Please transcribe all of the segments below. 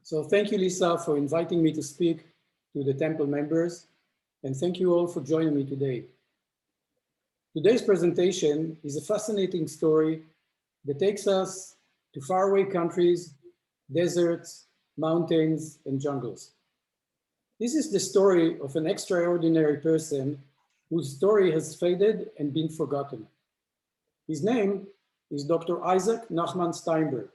So thank you, Lisa, for inviting me to speak to the temple members, and thank you all for joining me today. Today's presentation is a fascinating story that takes us to faraway countries, deserts, mountains, and jungles. This is the story of an extraordinary person whose story has faded and been forgotten. His name is Dr. Isaac Nachman Steinberg.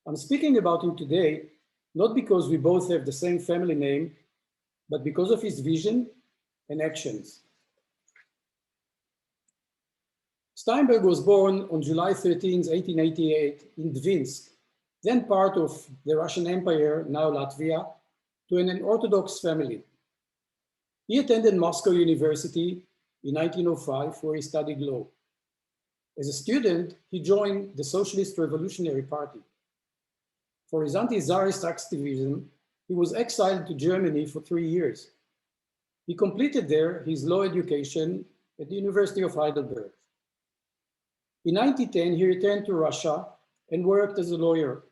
I'm speaking about him today, not because we both have the same family name, but because of his vision and actions. Steinberg was born on July 13, 1888 in Dvinsk, then part of the Russian Empire, now Latvia, to an Orthodox family. He attended Moscow University in 1905, where he studied law. As a student, he joined the Socialist Revolutionary Party. For his anti-Tsarist activism, he was exiled to Germany for 3 years. He completed there his law education at the University of Heidelberg. In 1910, he returned to Russia and worked as a lawyer.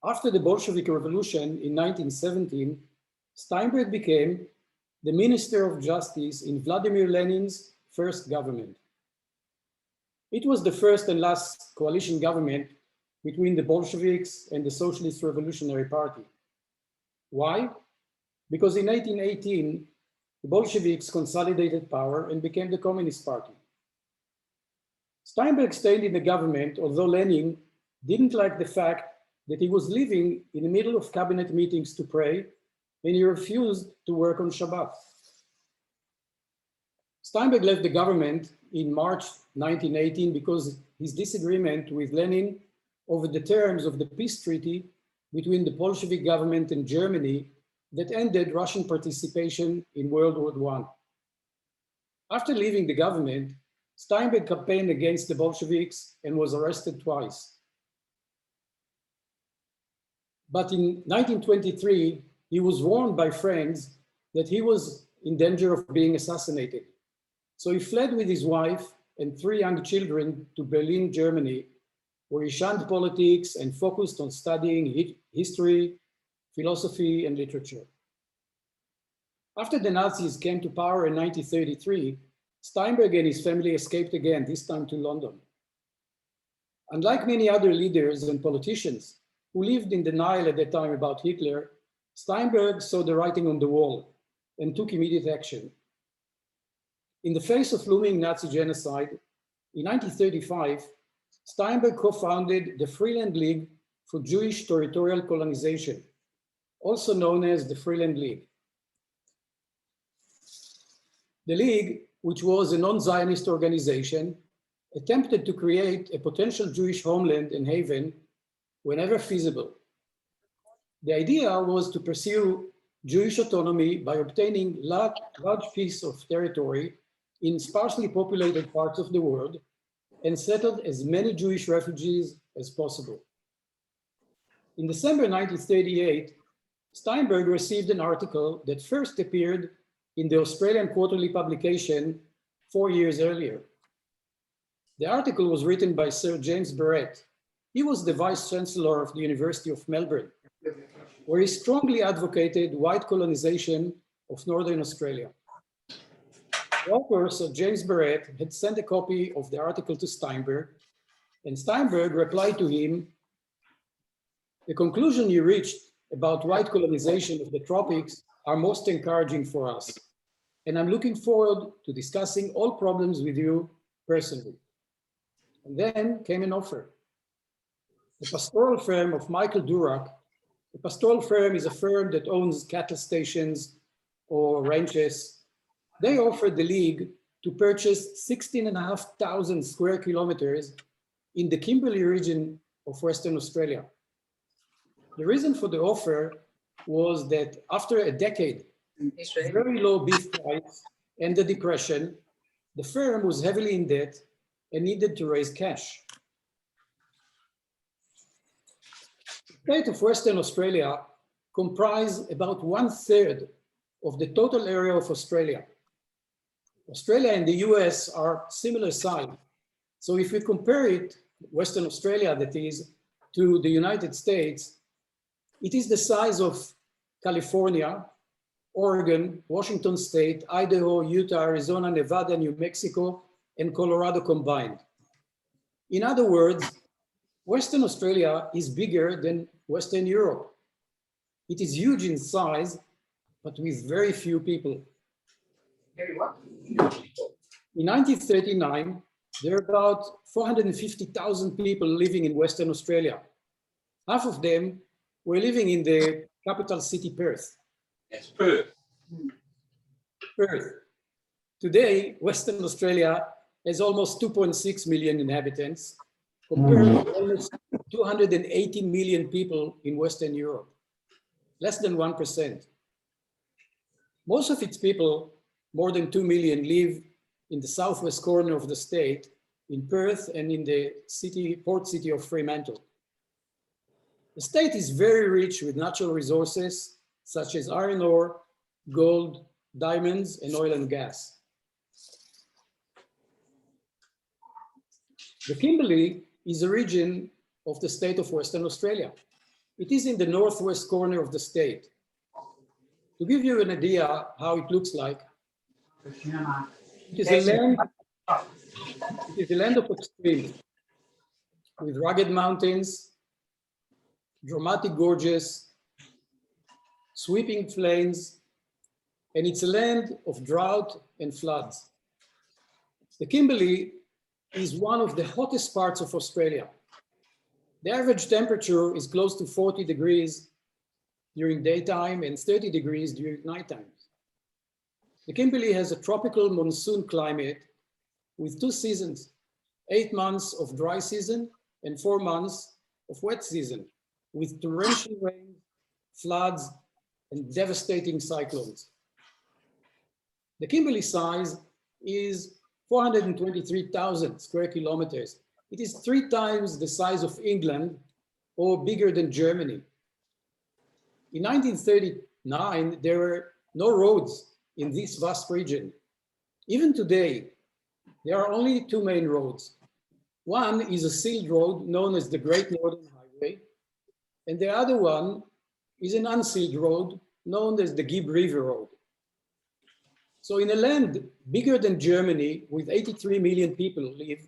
After the Bolshevik Revolution in 1917, Steinberg became the Minister of Justice in Vladimir Lenin's first government. It was the first and last coalition government between the Bolsheviks and the Socialist Revolutionary Party. Why? Because in 1918, the Bolsheviks consolidated power and became the Communist Party. Steinberg stayed in the government, although Lenin didn't like the fact that he was living in the middle of cabinet meetings to pray, and he refused to work on Shabbat. Steinberg left the government in March 1918 because his disagreement with Lenin over the terms of the peace treaty between the Bolshevik government and Germany that ended Russian participation in World War I. After leaving the government, Steinberg campaigned against the Bolsheviks and was arrested twice. But in 1923, he was warned by friends that he was in danger of being assassinated. So he fled with his wife and 3 young children to Berlin, Germany, where he shunned politics and focused on studying history, philosophy, and literature. After the Nazis came to power in 1933, Steinberg and his family escaped again, this time to London. Unlike many other leaders and politicians who lived in denial at that time about Hitler, Steinberg saw the writing on the wall and took immediate action. In the face of looming Nazi genocide, in 1935, Steinberg co-founded the Freeland League for Jewish Territorial Colonization, also known as the Freeland League. The League, which was a non-Zionist organization, attempted to create a potential Jewish homeland and haven whenever feasible. The idea was to pursue Jewish autonomy by obtaining large piece of territory in sparsely populated parts of the world and settled as many Jewish refugees as possible. In December 1938, Steinberg received an article that first appeared in the Australian Quarterly publication 4 years earlier. The article was written by Sir James Barrett. He was the Vice Chancellor of the University of Melbourne, where he strongly advocated white colonization of Northern Australia. The author, Sir James Barrett, had sent a copy of the article to Steinberg, and Steinberg replied to him, "The conclusion you reached about white colonization of the tropics are most encouraging for us, and I'm looking forward to discussing all problems with you personally." And then came an offer. The pastoral firm of Michael Durack. A pastoral firm is a firm that owns cattle stations or ranches. They offered the League to purchase 16,500 square kilometers in the Kimberley region of Western Australia. The reason for the offer was that after a decade of very low beef price and the Depression, the firm was heavily in debt and needed to raise cash. The state of Western Australia comprised about 1/3 of the total area of Australia. Australia and the US are similar size. So if we compare it, Western Australia that is, to the United States, It is the size of California, Oregon, Washington State, Idaho, Utah, Arizona, Nevada, New Mexico, and Colorado combined. In other words, Western Australia is bigger than Western Europe. It is huge in size, but with very few people. In 1939, there were about 450,000 people living in Western Australia. Half of them were living in the capital city, Perth. Yes, Perth. Perth. Today, Western Australia has almost 2.6 million inhabitants, compared to almost 280 million people in Western Europe, less than 1%. Most of its people, more than 2 million, live in the southwest corner of the state, in Perth and in the port city of Fremantle. The state is very rich with natural resources such as iron ore, gold, diamonds, and oil and gas. The Kimberley is a region of the state of Western Australia. It is in the northwest corner of the state. To give you an idea how it looks like, it is a land of extremes, with rugged mountains, dramatic gorges, sweeping plains, and it's a land of drought and floods. The Kimberley is one of the hottest parts of Australia. The average temperature is close to 40 degrees during daytime and 30 degrees during nighttime. The Kimberley has a tropical monsoon climate with 2 seasons, 8 months of dry season and 4 months of wet season, with torrential rain, floods, and devastating cyclones. The Kimberley size is 423,000 square kilometers. It is 3 times the size of England or bigger than Germany. In 1939, there were no roads in this vast region. Even today, there are only 2 main roads. One is a sealed road known as the Great Northern Highway, and the other one is an unsealed road known as the Gibb River Road. So in a land bigger than Germany, with 83 million people live,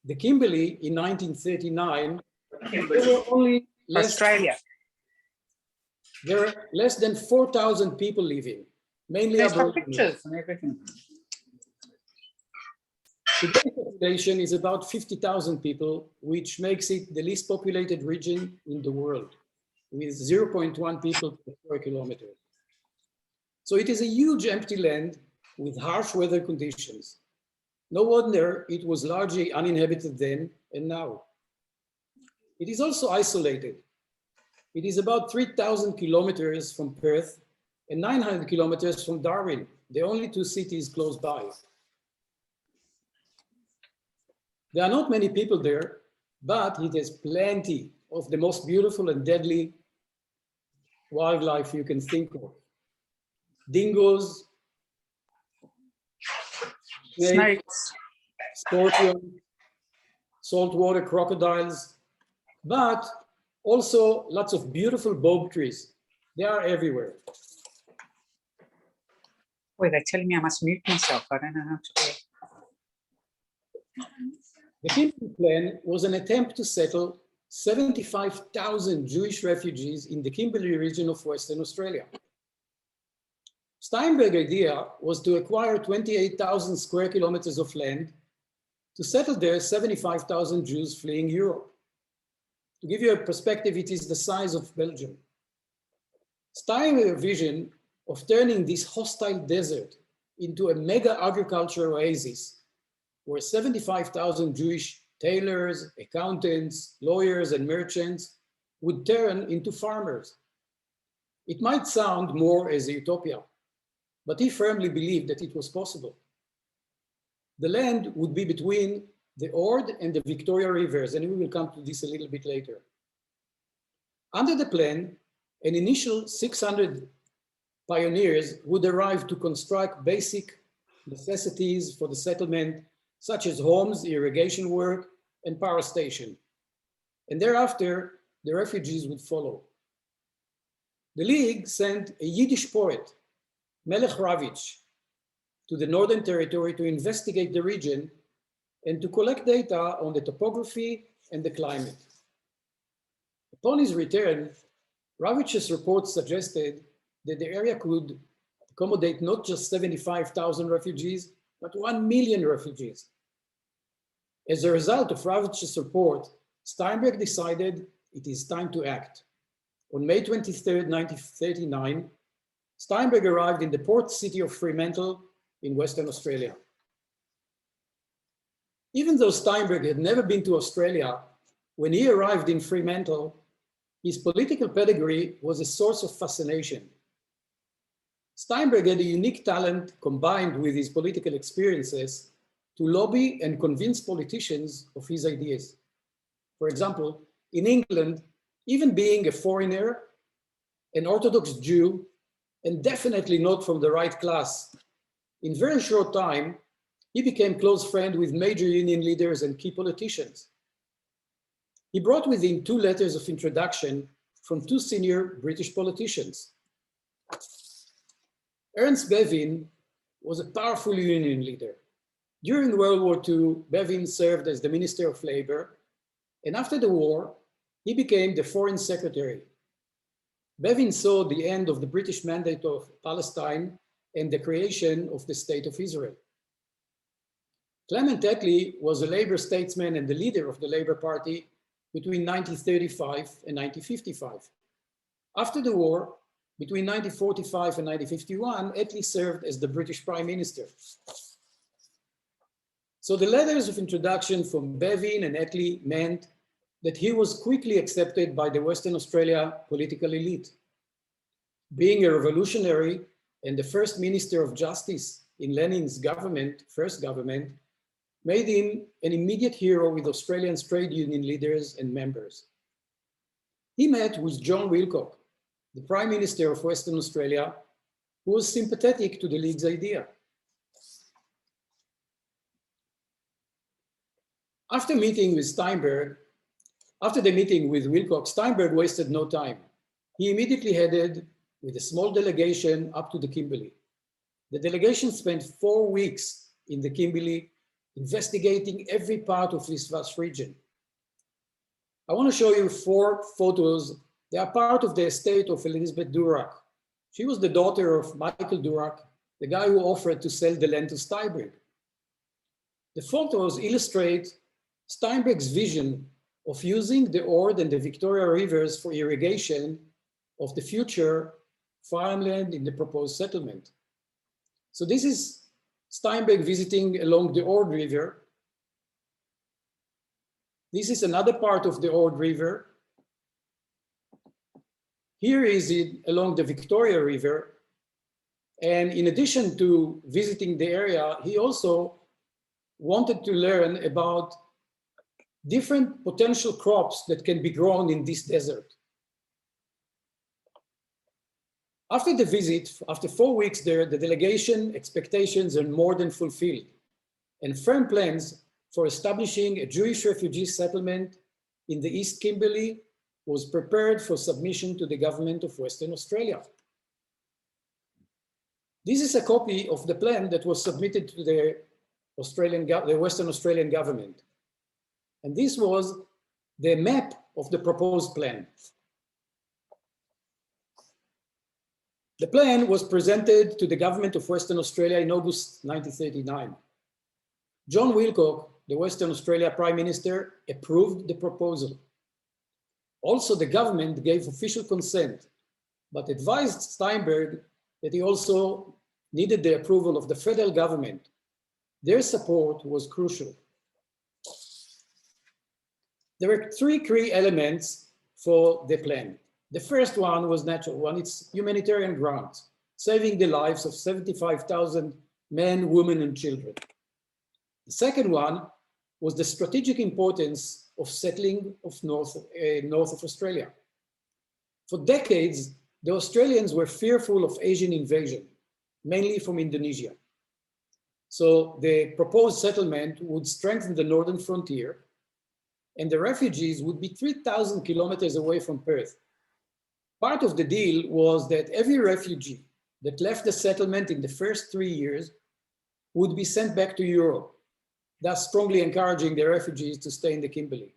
the Kimberley in 1939, there were only there were less than 4,000 people living, mainly Aboriginals. Today's population is about 50,000 people, which makes it the least populated region in the world, with 0.1 people per square kilometer. So it is a huge empty land with harsh weather conditions. No wonder it was largely uninhabited then and now. It is also isolated. It is about 3,000 kilometers from Perth and 900 kilometers from Darwin, the only 2 cities close by. There are not many people there, but it has plenty of the most beautiful and deadly wildlife you can think of. Dingoes, snakes, scorpions, saltwater crocodiles, but also lots of beautiful bulb trees. They are everywhere. Wait, they're telling me I must mute myself. I don't know how to do it. The Kimberley Plan was an attempt to settle 75,000 Jewish refugees in the Kimberley region of Western Australia. Steinberg's idea was to acquire 28,000 square kilometers of land to settle there 75,000 Jews fleeing Europe. To give you a perspective, it is the size of Belgium. Steinberg's vision of turning this hostile desert into a mega agricultural oasis where 75,000 Jewish tailors, accountants, lawyers, and merchants would turn into farmers. It might sound more as a utopia, but he firmly believed that it was possible. The land would be between the Ord and the Victoria rivers, and we will come to this a little bit later. Under the plan, an initial 600 pioneers would arrive to construct basic necessities for the settlement, such as homes, irrigation work, and power station. And thereafter, the refugees would follow. The League sent a Yiddish poet, Melech Ravitch, to the Northern Territory to investigate the region and to collect data on the topography and the climate. Upon his return, Ravitch's report suggested that the area could accommodate not just 75,000 refugees, but 1 million refugees. As a result of Ravitch's report, Steinberg decided it is time to act. On May 23, 1939, Steinberg arrived in the port city of Fremantle in Western Australia. Even though Steinberg had never been to Australia, when he arrived in Fremantle, his political pedigree was a source of fascination. Steinberg had a unique talent combined with his political experiences to lobby and convince politicians of his ideas. For example, in England, even being a foreigner, an Orthodox Jew, and definitely not from the right class, in very short time, he became close friend with major union leaders and key politicians. He brought with him 2 letters of introduction from 2 senior British politicians. Ernst Bevin was a powerful union leader. During World War II, Bevin served as the Minister of Labor, and after the war, he became the Foreign Secretary. Bevin saw the end of the British mandate of Palestine and the creation of the State of Israel. Clement Attlee was a labor statesman and the leader of the Labour Party between 1935 and 1955. After the war, between 1945 and 1951, Attlee served as the British Prime Minister. So the letters of introduction from Bevin and Attlee meant that he was quickly accepted by the Western Australia political elite. Being a revolutionary and the first Minister of Justice in Lenin's government, first government, made him an immediate hero with Australian trade union leaders and members. He met with John Wilcock, the Prime Minister of Western Australia, who was sympathetic to the League's idea. After the meeting with Wilcock, Steinberg wasted no time. He immediately headed with a small delegation up to the Kimberley. The delegation spent 4 weeks in the Kimberley, investigating every part of this vast region. I want to show you 4 photos. They are part of the estate of Elizabeth Durack. She was the daughter of Michael Durack, the guy who offered to sell the land to Steinberg. The photos illustrate Steinberg's vision of using the Ord and the Victoria rivers for irrigation of the future farmland in the proposed settlement. So this is Steinberg visiting along the Ord River. This is another part of the Ord River. Here is it along the Victoria River. And in addition to visiting the area, he also wanted to learn about different potential crops that can be grown in this desert. After the visit, after 4 weeks there, the delegation expectations are more than fulfilled, and firm plans for establishing a Jewish refugee settlement in the East Kimberley was prepared for submission to the government of Western Australia. This is a copy of the plan that was submitted to the Western Australian government. And this was the map of the proposed plan. The plan was presented to the government of Western Australia in August 1939. John Wilcock, the Western Australia Prime Minister, approved the proposal. Also, the government gave official consent, but advised Steinberg that he also needed the approval of the federal government. Their support was crucial. There were 3 key elements for the plan. The first one was natural one, it's humanitarian grounds, saving the lives of 75,000 men, women, and children. The second one was the strategic importance of settling of north of Australia. For decades, the Australians were fearful of Asian invasion, mainly from Indonesia. So the proposed settlement would strengthen the northern frontier, and the refugees would be 3,000 kilometers away from Perth. Part of the deal was that every refugee that left the settlement in the first 3 years would be sent back to Europe, thus strongly encouraging the refugees to stay in the Kimberley.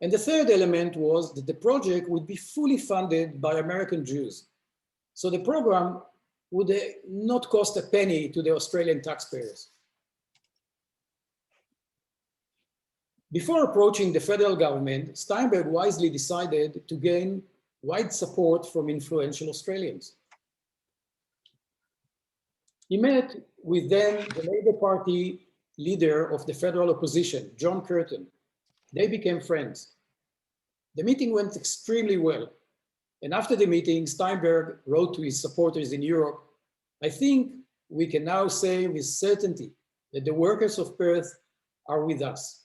And the third element was that the project would be fully funded by American Jews. So the program would not cost a penny to the Australian taxpayers. Before approaching the federal government, Steinberg wisely decided to gain wide support from influential Australians. He met with then the Labour Party leader of the federal opposition, John Curtin. They became friends. The meeting went extremely well. And after the meeting, Steinberg wrote to his supporters in Europe, "I think we can now say with certainty that the workers of Perth are with us."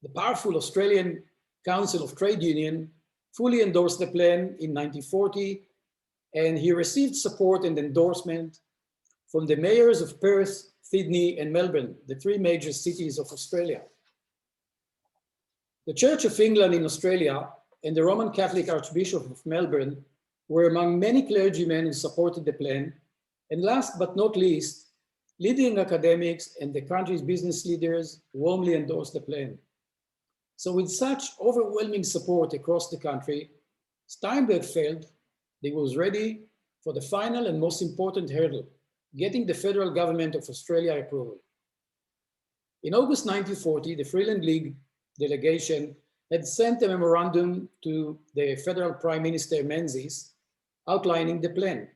The powerful Australian Council of Trade Union fully endorsed the plan in 1940, and he received support and endorsement from the mayors of Perth, Sydney, and Melbourne, the three major cities of Australia. The Church of England in Australia and the Roman Catholic Archbishop of Melbourne were among many clergymen who supported the plan. And last but not least, leading academics and the country's business leaders warmly endorsed the plan. So with such overwhelming support across the country, Steinberg felt that he was ready for the final and most important hurdle, getting the federal government of Australia approval. In August 1940, the Freeland League delegation had sent a memorandum to the federal Prime Minister Menzies outlining the plan.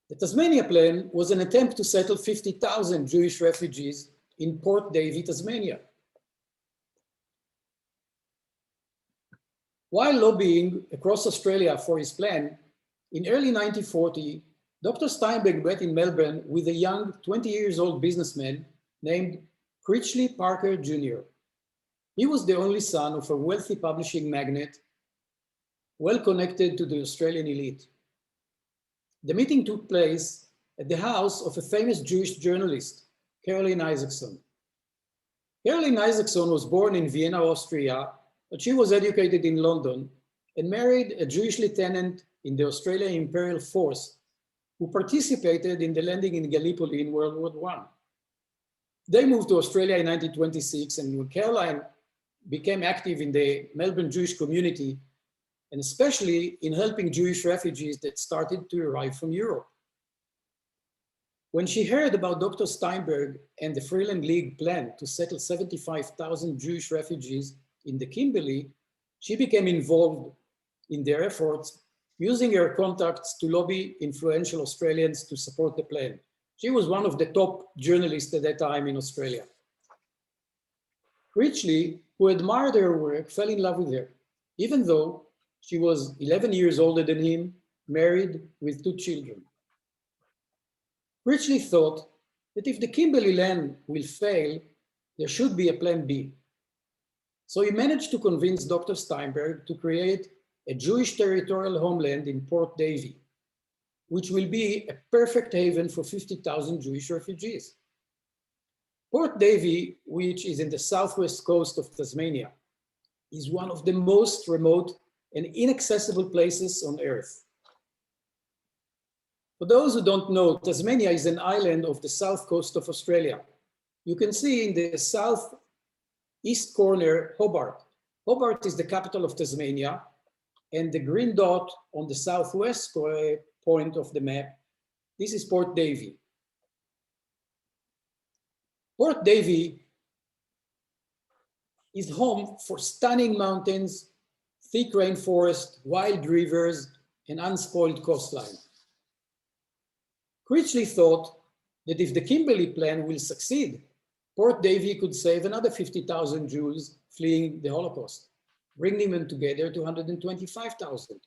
The Tasmania plan was an attempt to settle 50,000 Jewish refugees in Port Davey, Tasmania. While lobbying across Australia for his plan, in early 1940, Dr. Steinberg met in Melbourne with a young 20-year-old businessman named Critchley Parker Jr. He was the only son of a wealthy publishing magnate, well connected to the Australian elite. The meeting took place at the house of a famous Jewish journalist, Caroline Isaacson. Caroline Isaacson was born in Vienna, Austria, but she was educated in London and married a Jewish lieutenant in the Australian Imperial Force who participated in the landing in Gallipoli in World War I. They moved to Australia in 1926, and when Caroline became active in the Melbourne Jewish community, and especially in helping Jewish refugees that started to arrive from Europe. When she heard about Dr. Steinberg and the Freeland League plan to settle 75,000 Jewish refugees in the Kimberley, she became involved in their efforts, using her contacts to lobby influential Australians to support the plan. She was one of the top journalists at that time in Australia. Critchley, who admired her work, fell in love with her, even though she was 11 years older than him, married with 2 children. Critchley thought that if the Kimberley land will fail, there should be a plan B. So he managed to convince Dr. Steinberg to create a Jewish territorial homeland in Port Davey, which will be a perfect haven for 50,000 Jewish refugees. Port Davey, which is in the southwest coast of Tasmania, is one of the most remote and inaccessible places on Earth. For those who don't know, Tasmania is an island of the south coast of Australia. You can see in the southeast corner, Hobart. Hobart is the capital of Tasmania, and the green dot on the southwest point of the map, this is Port Davey. Port Davey is home for stunning mountains, thick rainforest, wild rivers, and unspoiled coastline. Critchley thought that if the Kimberley plan will succeed, Port Davey could save another 50,000 Jews fleeing the Holocaust, bringing them together to 125,000.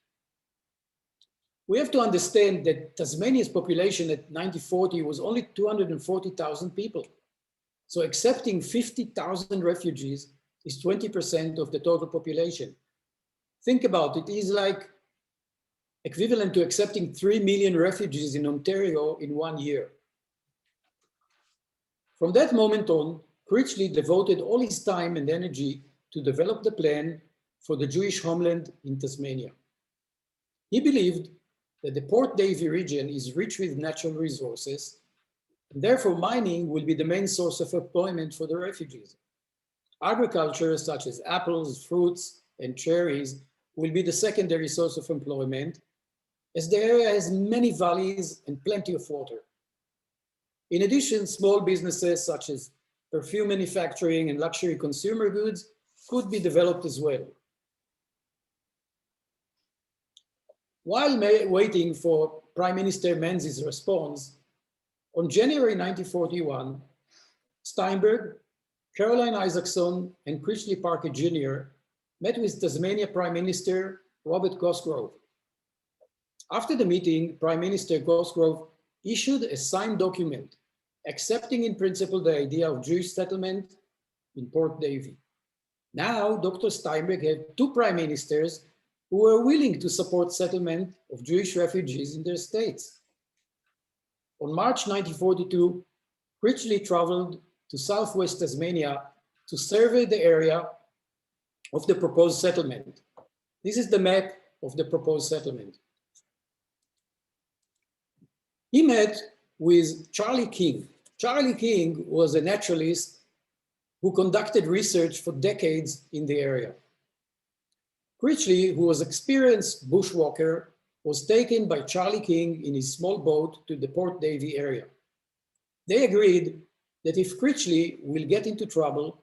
We have to understand that Tasmania's population at 1940 was only 240,000 people. So accepting 50,000 refugees is 20% of the total population. Think about it, it is like equivalent to accepting 3 million refugees in Ontario in 1 year. From that moment on, Critchley devoted all his time and energy to develop the plan for the Jewish homeland in Tasmania. He believed that the Port Davey region is rich with natural resources, and therefore mining will be the main source of employment for the refugees. Agriculture, such as apples, fruits, and cherries, will be the secondary source of employment, as the area has many valleys and plenty of water. In addition, small businesses such as perfume manufacturing and luxury consumer goods could be developed as well. While waiting for Prime Minister Menzies' response, on January 1941, Steinberg, Caroline Isaacson, and Critchley Parker Jr. met with Tasmania Prime Minister Robert Cosgrove. After the meeting, Prime Minister Cosgrove issued a signed document accepting in principle the idea of Jewish settlement in Port Davey. Now, Dr. Steinberg had two prime ministers who were willing to support settlement of Jewish refugees in their states. On March 1942, Critchley traveled to southwest Tasmania to survey the area of the proposed settlement. This is the map of the proposed settlement. He met with Charlie King. Charlie King was a naturalist who conducted research for decades in the area. Critchley, who was an experienced bushwalker, was taken by Charlie King in his small boat to the Port Davey area. They agreed that if Critchley will get into trouble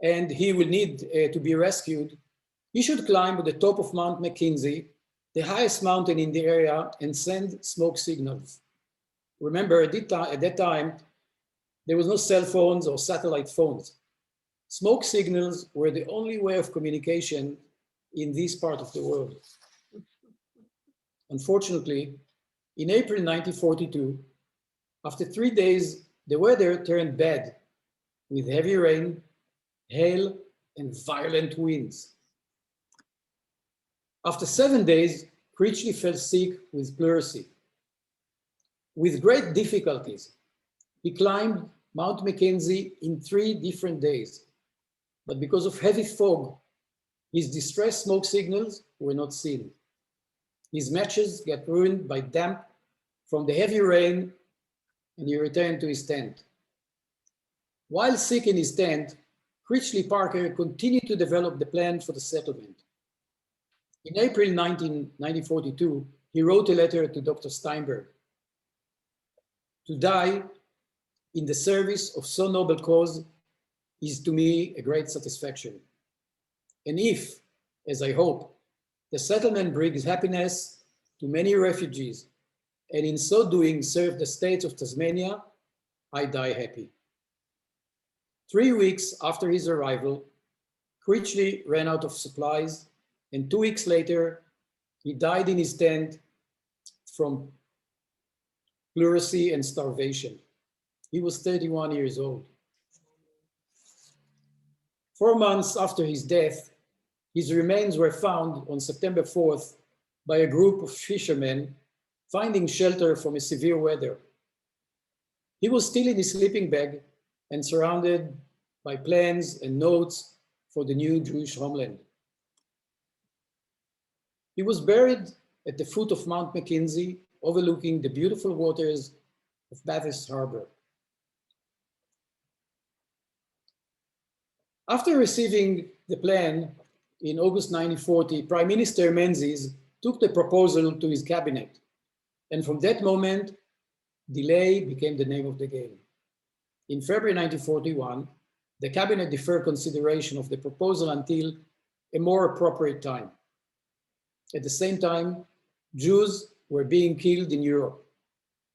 and he will need to be rescued, he should climb to the top of Mount Mackenzie, the highest mountain in the area, and send smoke signals. Remember, at that time, there was no cell phones or satellite phones. Smoke signals were the only way of communication in this part of the world. Unfortunately, in April 1942, after 3 days, the weather turned bad with heavy rain, hail, and violent winds. After 7 days, Critchley fell sick with pleurisy. With great difficulties, he climbed Mount Mackenzie in 3 different days. But because of heavy fog, his distress smoke signals were not seen. His matches got ruined by damp from the heavy rain, and he returned to his tent. While sick in his tent, Critchley Parker continued to develop the plan for the settlement. In April 1942, he wrote a letter to Dr. Steinberg. To die in the service of so noble cause is to me a great satisfaction. And if, as I hope, the settlement brings happiness to many refugees, and in so doing serve the states of Tasmania, I die happy. 3 weeks after his arrival, Critchley ran out of supplies, and 2 weeks later, he died in his tent from pleurisy and starvation. He was 31 years old. 4 months after his death, his remains were found on September 4th by a group of fishermen finding shelter from a severe weather. He was still in his sleeping bag and surrounded by plans and notes for the new Jewish homeland. He was buried at the foot of Mount Mackenzie, overlooking the beautiful waters of Bathurst Harbor. After receiving the plan in August 1940, Prime Minister Menzies took the proposal to his cabinet. And from that moment, delay became the name of the game. In February 1941, the cabinet deferred consideration of the proposal until a more appropriate time. At the same time, Jews were being killed in Europe.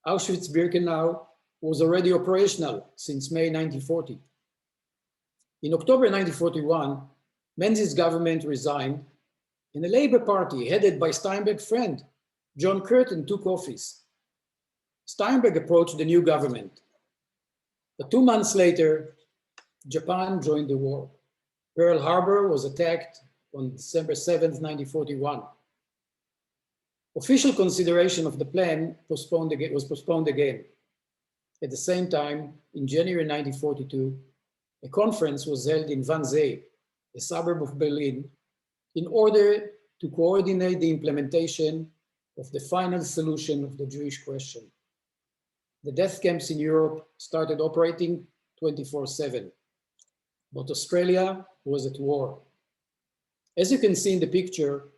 Auschwitz-Birkenau was already operational since May 1940. In October 1941, Menzies' government resigned, and the Labour Party, headed by Steinberg's friend, John Curtin, took office. Steinberg approached the new government. But 2 months later, Japan joined the war. Pearl Harbor was attacked on December 7th, 1941. Official consideration of the plan was postponed again. At the same time, in January 1942, a conference was held in Wannsee, a suburb of Berlin, in order to coordinate the implementation of the final solution of the Jewish question. The death camps in Europe started operating 24/7, but Australia was at war. As you can see in the picture,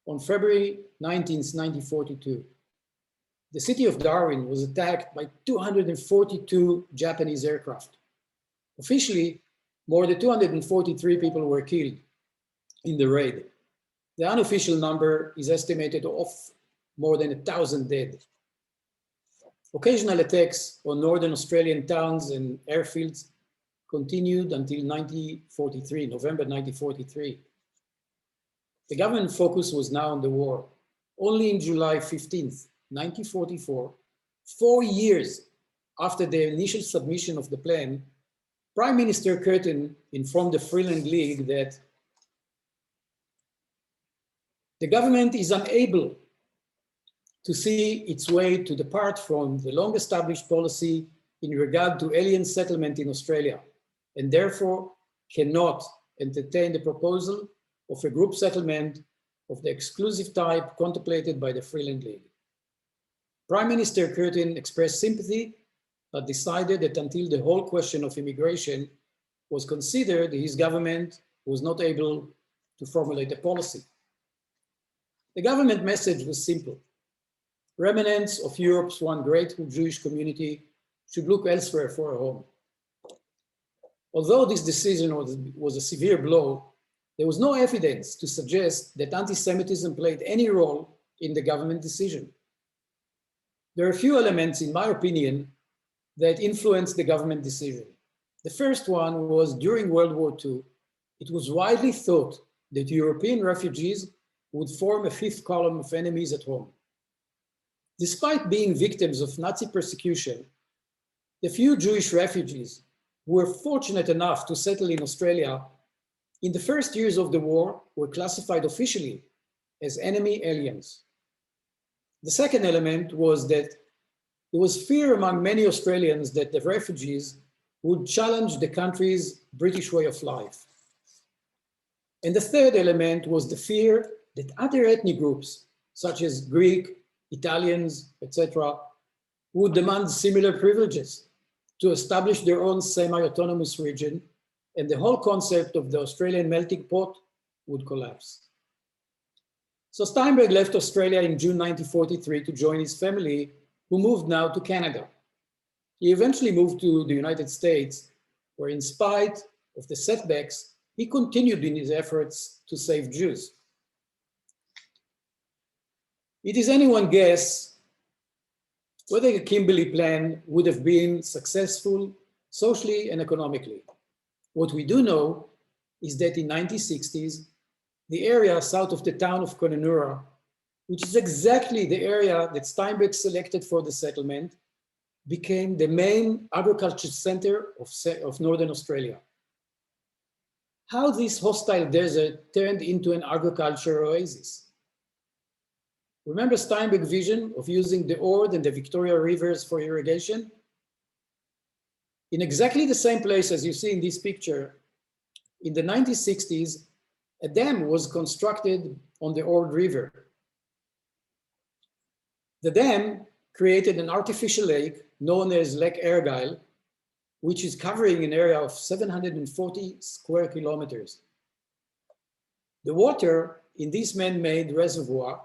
on February 19th, 1942, the city of Darwin was attacked by 242 Japanese aircraft. Officially, more than 243 people were killed in the raid. The unofficial number is estimated of more than 1,000 dead. Occasional attacks on northern Australian towns and airfields continued until 1943, November 1943. The government focus was now on the war. Only in July 15th, 1944, 4 years after the initial submission of the plan, Prime Minister Curtin informed the Freeland League that the government is unable to see its way to depart from the long-established policy in regard to alien settlement in Australia, and therefore cannot entertain the proposal of a group settlement of the exclusive type contemplated by the Freeland League. Prime Minister Curtin expressed sympathy, but decided that until the whole question of immigration was considered, his government was not able to formulate a policy. The government message was simple. Remnants of Europe's one great Jewish community should look elsewhere for a home. Although this decision was a severe blow, there was no evidence to suggest that anti-Semitism played any role in the government decision. There are a few elements, in my opinion, that influenced the government decision. The first one was during World War II, it was widely thought that European refugees would form a fifth column of enemies at home. Despite being victims of Nazi persecution, the few Jewish refugees who were fortunate enough to settle in Australia in the first years of the war were classified officially as enemy aliens. The second element was that there was fear among many Australians that the refugees would challenge the country's British way of life. And the third element was the fear that other ethnic groups, such as Greek, Italians, etc., would demand similar privileges to establish their own semi-autonomous region, and the whole concept of the Australian melting pot would collapse. So Steinberg left Australia in June 1943 to join his family, who moved now to Canada. He eventually moved to the United States, where in spite of the setbacks, he continued in his efforts to save Jews. It is anyone's guess whether the Kimberley Plan would have been successful socially and economically. What we do know is that in the 1960s, the area south of the town of Connemara, which is exactly the area that Steinberg selected for the settlement, became the main agriculture center of Northern Australia. How this hostile desert turned into an agriculture oasis. Remember Steinberg's vision of using the Ord and the Victoria rivers for irrigation? In exactly the same place as you see in this picture, in the 1960s, a dam was constructed on the Ord River. The dam created an artificial lake known as Lake Argyle, which is covering an area of 740 square kilometers. The water in this man-made reservoir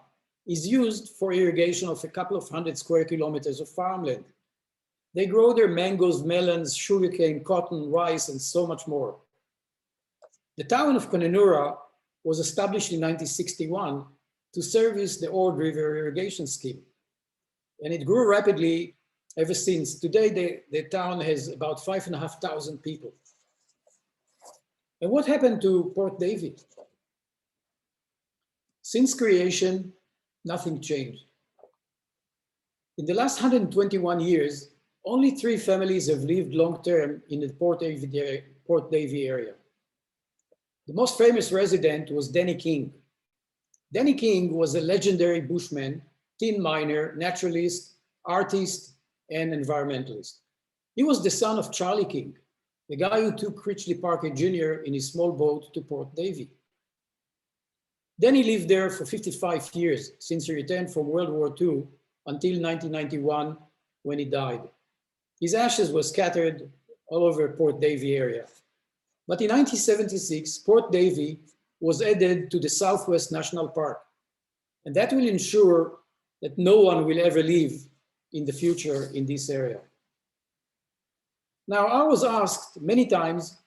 is used for irrigation of a couple of 100 square kilometers of farmland. They grow their mangoes, melons, sugarcane, cotton, rice, and so much more. The town of Connemara was established in 1961 to service the Ord River irrigation scheme. And it grew rapidly ever since. Today, the town has about 5,500 people. And what happened to Port David? Since creation, nothing changed. In the last 121 years, only 3 families have lived long-term in the Port Davey area. The most famous resident was Danny King. Danny King was a legendary bushman, tin miner, naturalist, artist, and environmentalist. He was the son of Charlie King, the guy who took Critchley Parker Jr. in his small boat to Port Davey. Then he lived there for 55 years since he returned from World War II until 1991 when he died. His ashes were scattered all over Port Davey area. But in 1976, Port Davey was added to the Southwest National Park. And that will ensure that no one will ever live in the future in this area. Now, I was asked many times,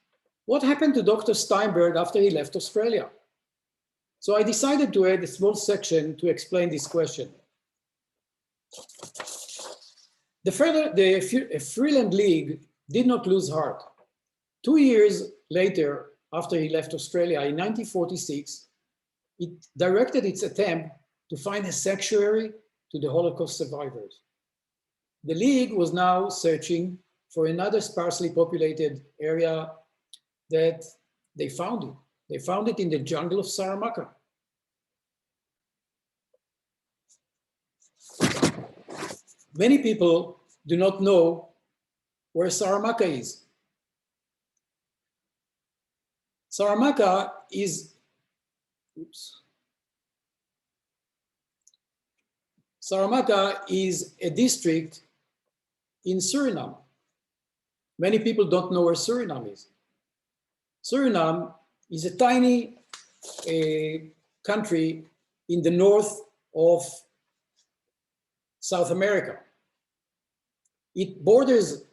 what happened to Dr. Steinberg after he left Australia? So I decided to add a small section to explain this question. The Freeland League did not lose heart. 2 years later, after he left Australia in 1946, it directed its attempt to find a sanctuary to the Holocaust survivors. The League was now searching for another sparsely populated area that they found it. They found it in the jungle of Saramaka. Many people do not know where Saramaka is. Saramaka is, Saramaka is a district in Suriname. Many people don't know where Suriname is. Suriname is a tiny country in the north of South America. It borders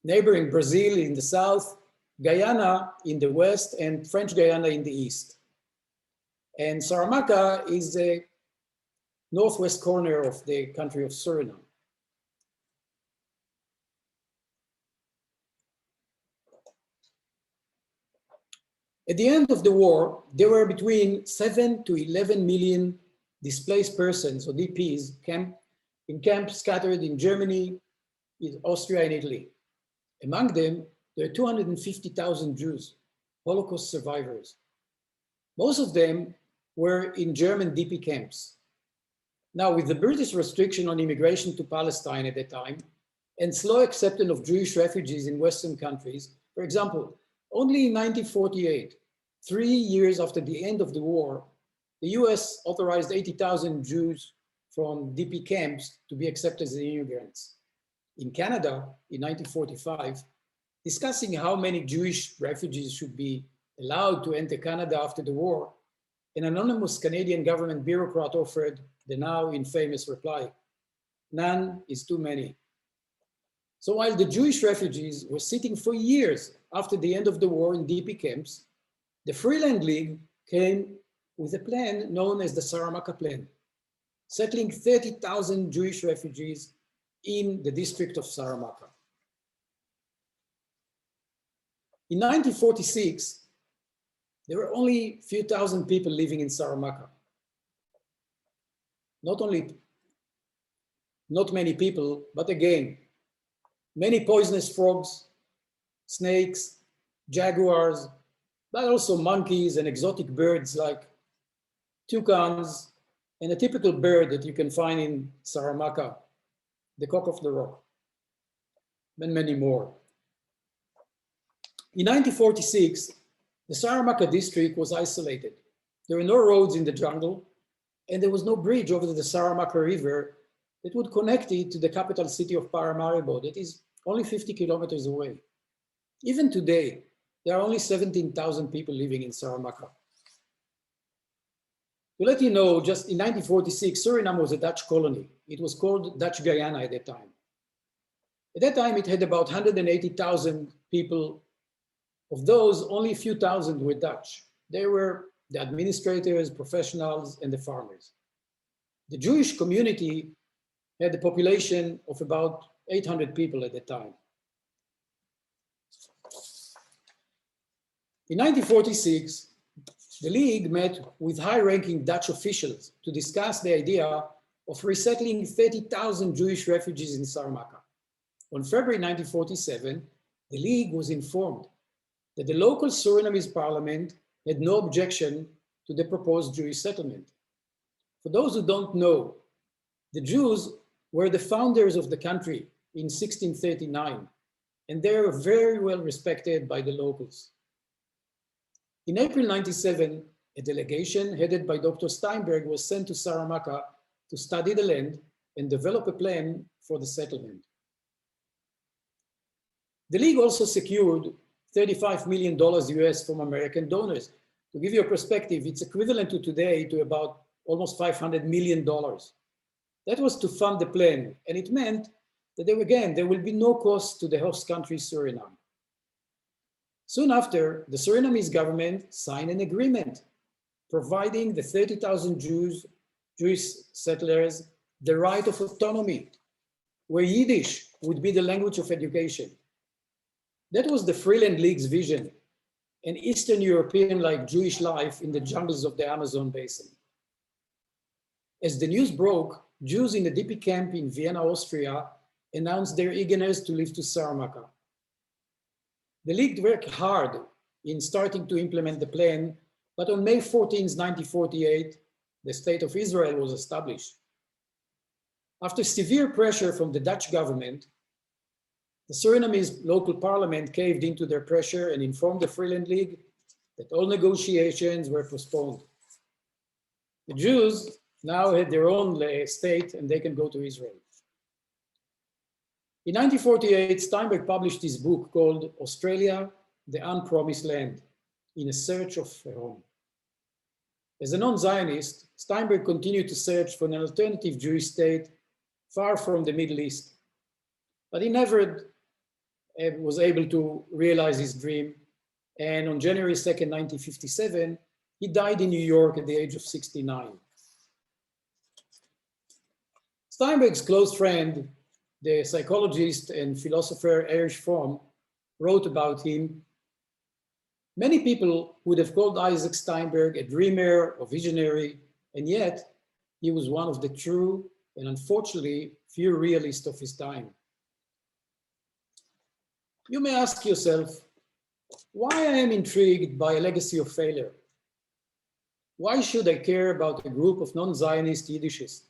neighboring Brazil in the south, Guyana in the west, and French Guyana in the east. And Saramaka is the northwest corner of the country of Suriname. At the end of the war, there were between 7 to 11 million displaced persons, or DPs, in camps scattered in Germany, in Austria, and Italy. Among them, there are 250,000 Jews, Holocaust survivors. Most of them were in German DP camps. Now, with the British restriction on immigration to Palestine at that time, and slow acceptance of Jewish refugees in Western countries, for example, only in 1948, 3 years after the end of the war, the US authorized 80,000 Jews from DP camps to be accepted as immigrants. In Canada, in 1945, discussing how many Jewish refugees should be allowed to enter Canada after the war, an anonymous Canadian government bureaucrat offered the now infamous reply, "None is too many." So while the Jewish refugees were sitting for years after the end of the war in DP camps, the Freeland League came with a plan known as the Saramaka Plan, settling 30,000 Jewish refugees in the district of Saramaka. In 1946, there were only a few thousand people living in Saramaka. Not many people, but again, many poisonous frogs, snakes, jaguars, but also monkeys and exotic birds like toucans, and a typical bird that you can find in Saramaka, the cock of the rock, and many more. In 1946, the Saramaka district was isolated. There were no roads in the jungle, and there was no bridge over the Saramaka River that would connect it to the capital city of Paramaribo, that is only 50 kilometers away. Even today, there are only 17,000 people living in Saramaka. To let you know, just in 1946, Suriname was a Dutch colony. It was called Dutch Guyana at that time. At that time, it had about 180,000 people. Of those, only a few thousand were Dutch. They were the administrators, professionals, and the farmers. The Jewish community had a population of about 800 people at the time. In 1946, the League met with high-ranking Dutch officials to discuss the idea of resettling 30,000 Jewish refugees in Saramaka. On February 1947, the League was informed that the local Surinamese parliament had no objection to the proposed Jewish settlement. For those who don't know, the Jews were the founders of the country in 1639, and they are very well respected by the locals. In April 97, a delegation headed by Dr. Steinberg was sent to Saramaka to study the land and develop a plan for the settlement. The League also secured $35 million US from American donors. To give you a perspective, it's equivalent to today to about almost $500 million. That was to fund the plan, and it meant that there will be no cost to the host country, Suriname. Soon after, the Surinamese government signed an agreement providing the 30,000 Jewish settlers the right of autonomy, where Yiddish would be the language of education. That was the Freeland League's vision, an Eastern European-like Jewish life in the jungles of the Amazon basin. As the news broke, Jews in the DP camp in Vienna, Austria, announced their eagerness to leave to Saramaka. The League worked hard in starting to implement the plan, but on May 14, 1948, the State of Israel was established. After severe pressure from the Dutch government, the Surinamese local parliament caved into their pressure and informed the Freeland League that all negotiations were postponed. The Jews now had their own state and they can go to Israel. In 1948, Steinberg published his book called Australia, the Unpromised Land, in a search of a home. As a non-Zionist, Steinberg continued to search for an alternative Jewish state far from the Middle East, but he never was able to realize his dream. And on January 2nd, 1957, he died in New York at the age of 69. Steinberg's close friend, the psychologist and philosopher Erich Fromm, wrote about him. Many people would have called Isaac Steinberg a dreamer or visionary, and yet he was one of the true and unfortunately few realists of his time. You may ask yourself, why I am intrigued by a legacy of failure? Why should I care about a group of non-Zionist Yiddishists?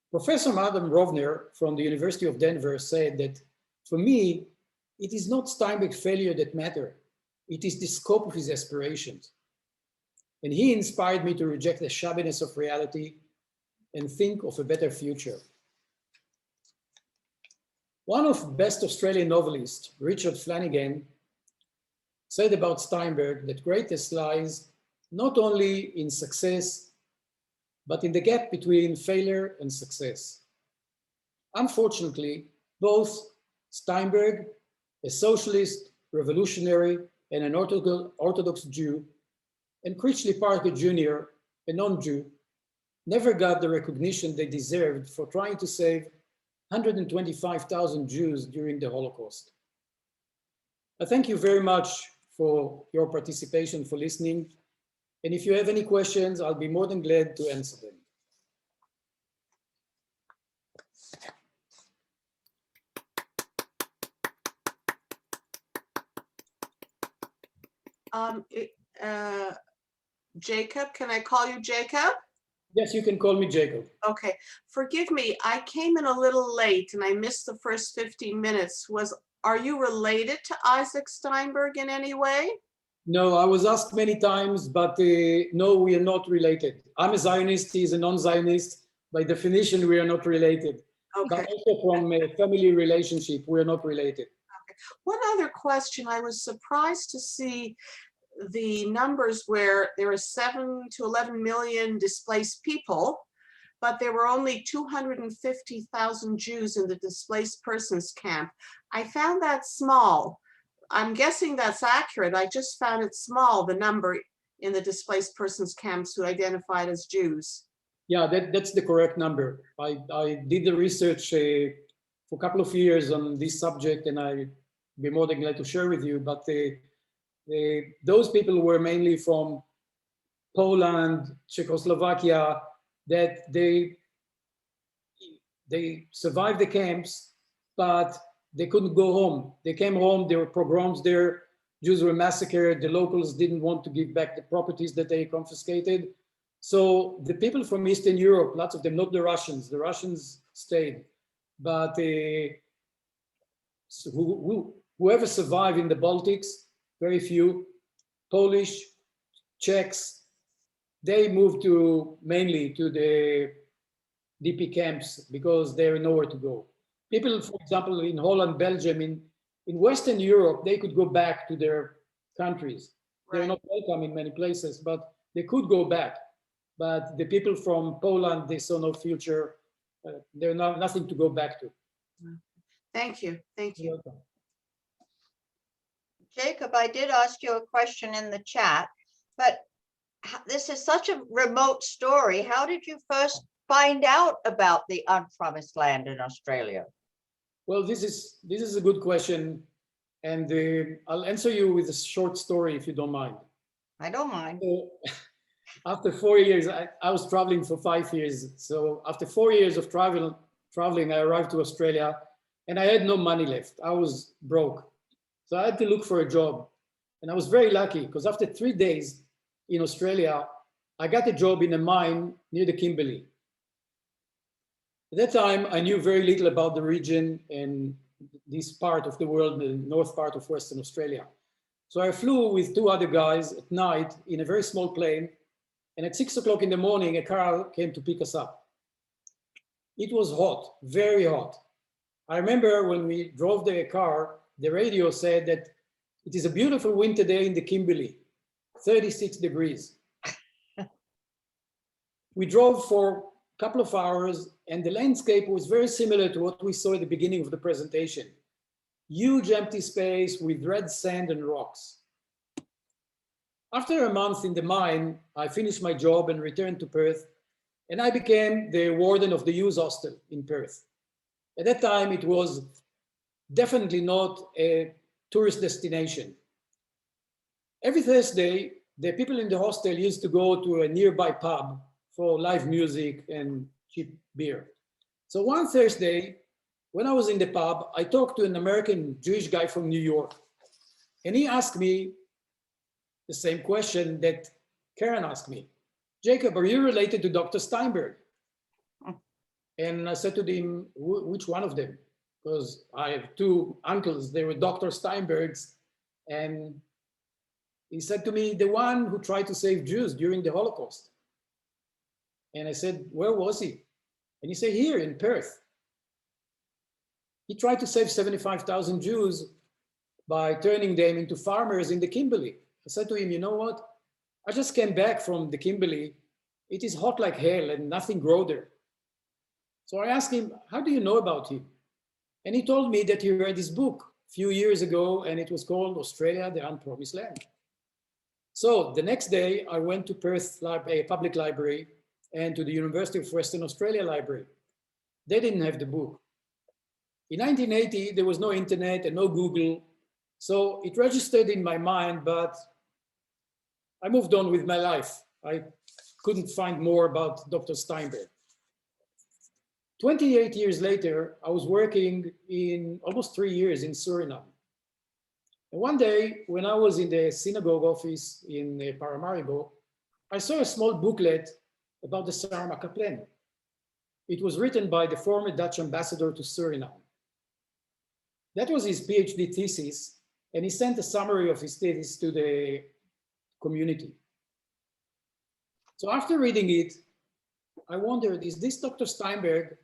Professor Adam Rovner from the University of Denver said that, for me, it is not Steinberg's failure that matters. It is the scope of his aspirations. And he inspired me to reject the shabbiness of reality and think of a better future. One of best Australian novelists, Richard Flanagan, said about Steinberg that greatness lies not only in success, but in the gap between failure and success. Unfortunately, both Steinberg, a socialist, revolutionary, and an Orthodox Jew, and Critchley Parker Jr., a non-Jew, never got the recognition they deserved for trying to save 125,000 Jews during the Holocaust. I thank you very much for your participation, for listening. And if you have any questions, I'll be more than glad to answer them. Jacob, can I call you Jacob? Yes, you can call me Jacob. Okay, forgive me, I came in a little late and I missed the first 15 minutes. Are you related to Isaac Steinberg in any way? No, I was asked many times, but no, we are not related. I'm a Zionist, he's a non-Zionist. By definition, we are not related. Okay. But also from a family relationship, we are not related. Okay. One other question, I was surprised to see the numbers where there are 7 to 11 million displaced people, but there were only 250,000 Jews in the displaced persons camp. I found that small. I'm guessing that's accurate. I just found it small, the number in the displaced persons camps who identified as Jews. Yeah, that's the correct number. I did the research for a couple of years on this subject, and I'd be more than glad to share with you, but those people were mainly from Poland, Czechoslovakia, that they survived the camps, but they couldn't go home. They came home, there were pogroms there, Jews were massacred, the locals didn't want to give back the properties that they confiscated. So the people from Eastern Europe, lots of them, not the Russians stayed, but whoever survived in the Baltics, very few, Polish, Czechs, they moved mainly to the DP camps because there are nowhere to go. People, for example, in Holland, Belgium, in Western Europe, they could go back to their countries. They're Right. not welcome in many places, but they could go back. But the people from Poland, they saw no future. There's nothing to go back to. Thank you. Thank You're you. welcome. Jacob, I did ask you a question in the chat, but this is such a remote story. How did you first find out about the unpromised land in Australia? Well, this is a good question, and I'll answer you with a short story if you don't mind. I don't mind. So, after 4 years, I was traveling for 5 years. So after 4 years of traveling, I arrived to Australia, and I had no money left. I was broke, so I had to look for a job, and I was very lucky because after 3 days in Australia, I got a job in a mine near the Kimberley. At that time, I knew very little about the region and this part of the world, the north part of Western Australia. So I flew with 2 other guys at night in a very small plane. And at 6 o'clock in the morning, a car came to pick us up. It was hot, very hot. I remember when we drove the car, the radio said that it is a beautiful winter day in the Kimberley, 36 degrees. We drove for a couple of hours, and the landscape was very similar to what we saw at the beginning of the presentation. Huge empty space with red sand and rocks. After a month in the mine, I finished my job and returned to Perth, and I became the warden of the youth hostel in Perth. At that time, it was definitely not a tourist destination. Every Thursday, the people in the hostel used to go to a nearby pub for live music and cheap beer. So one Thursday, when I was in the pub, I talked to an American Jewish guy from New York, and he asked me the same question that Karen asked me. Jacob, are you related to Dr. Steinberg? And I said to him, which one of them? Because I have 2 uncles, they were Dr. Steinbergs. And he said to me, the one who tried to save Jews during the Holocaust. And I said, where was he? And he said, here in Perth. He tried to save 75,000 Jews by turning them into farmers in the Kimberley. I said to him, you know what? I just came back from the Kimberley. It is hot like hell and nothing grows there. So I asked him, how do you know about him? And he told me that he read his book a few years ago, and it was called Australia, the Unpromised Land. So the next day, I went to Perth Public Library and to the University of Western Australia Library. They didn't have the book. In 1980, there was no internet and no Google. So it registered in my mind, but I moved on with my life. I couldn't find more about Dr. Steinberg. 28 years later, I was working in almost 3 years in Suriname. And one day, when I was in the synagogue office in Paramaribo, I saw a small booklet about the Saramacca plan. It was written by the former Dutch ambassador to Suriname. That was his PhD thesis, and he sent a summary of his thesis to the community. So after reading it, I wondered, is this Dr. Steinberg,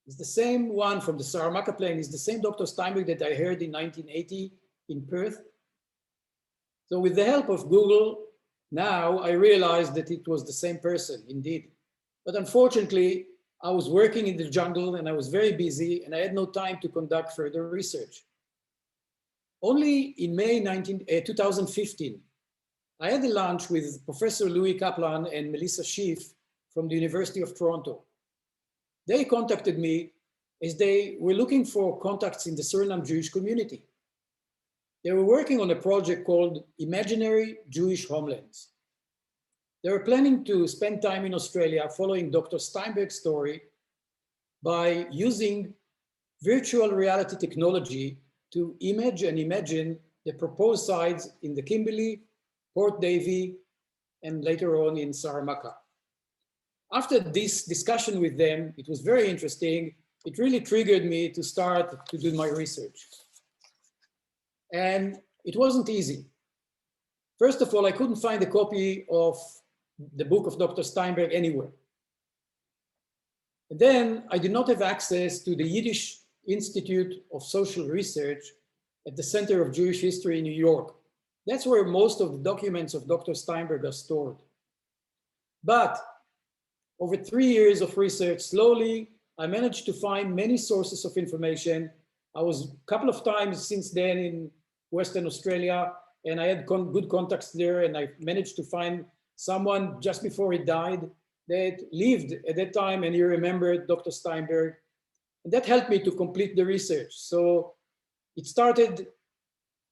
is the same one from the Saramacca Plain, is the same Dr. Steinberg that I heard in 1980 in Perth? So with the help of Google, now I realized that it was the same person, indeed. But unfortunately, I was working in the jungle and I was very busy and I had no time to conduct further research. Only in May 2015, I had a lunch with Professor Louis Kaplan and Melissa Schiff from the University of Toronto. They contacted me as they were looking for contacts in the Suriname Jewish community. They were working on a project called Imaginary Jewish Homelands. They were planning to spend time in Australia following Dr. Steinberg's story by using virtual reality technology to image and imagine the proposed sites in the Kimberley, Port Davey, and later on in Saramacca. After this discussion with them, it was very interesting. it really triggered me to start to do my research. And it wasn't easy. First of all, I couldn't find a copy of the book of Dr. Steinberg anywhere. And then I did not have access to the Yiddish Institute of Social Research at the Center of Jewish History in New York. That's where most of the documents of Dr. Steinberg are stored. But over 3 years of research, slowly, I managed to find many sources of information. I was a couple of times since then in Western Australia, and I had good contacts there, and I managed to find someone just before he died that lived at that time, and he remembered Dr. Steinberg. And that helped me to complete the research. So it started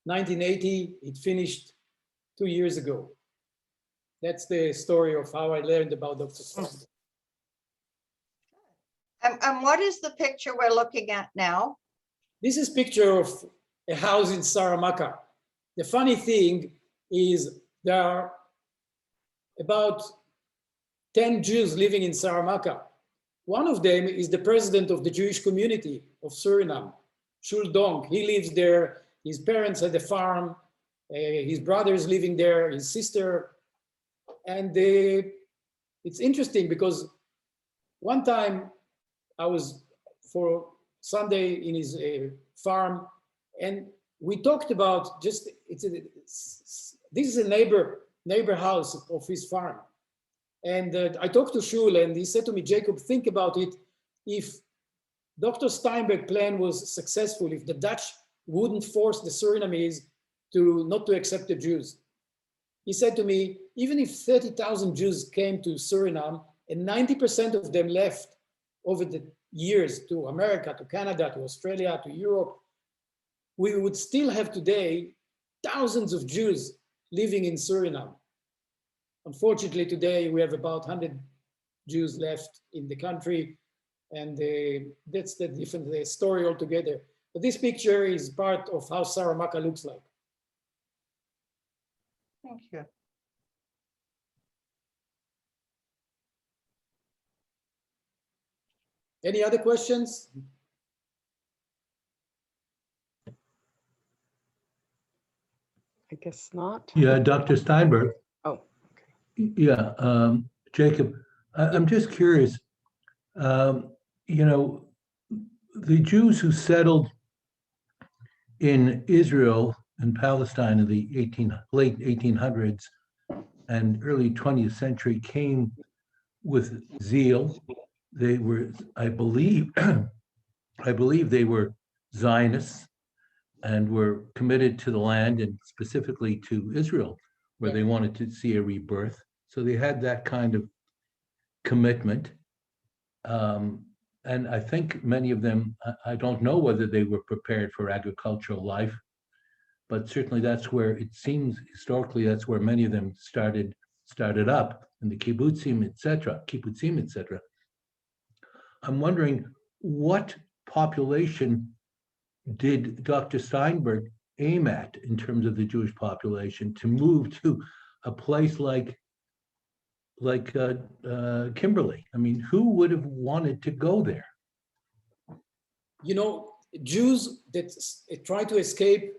1980, it finished 2 years ago. That's the story of how I learned about Dr. Steinberg. And what is the picture we're looking at now? This is a picture of a house in Saramaka. The funny thing is there are about 10 Jews living in Saramaka. One of them is the president of the Jewish community of Suriname, Shul Dong. He lives there. His parents had a farm. His brother is living there, his sister. And it's interesting because one time I was for Sunday in his farm, and we talked about just, this is a neighbor house of his farm. And I talked to Shul, and he said to me, Jacob, think about it. If Dr. Steinberg's plan was successful, if the Dutch wouldn't force the Surinamese not to accept the Jews. He said to me, even if 30,000 Jews came to Suriname and 90% of them left over the years to America, to Canada, to Australia, to Europe, we would still have today thousands of Jews living in Suriname. Unfortunately, today we have about 100 Jews left in the country, and that's the different story altogether. But this picture is part of how Saramaka looks like. Thank you. Any other questions? I guess not. Yeah, Dr. Steinberg. Oh, Yeah, Jacob, I'm just curious, you know, the Jews who settled in Israel and Palestine in the late 1800s and early 20th century came with zeal. They were, I believe they were Zionists and were committed to the land and specifically to Israel, where they wanted to see a rebirth. So they had that kind of commitment. And I think many of them, I don't know whether they were prepared for agricultural life, but certainly that's where it seems historically, that's where many of them started up in the kibbutzim, et cetera. I'm wondering what population did Dr. Steinberg aim at in terms of the Jewish population to move to a place like Kimberley? I mean, who would have wanted to go there? You know, Jews that tried to escape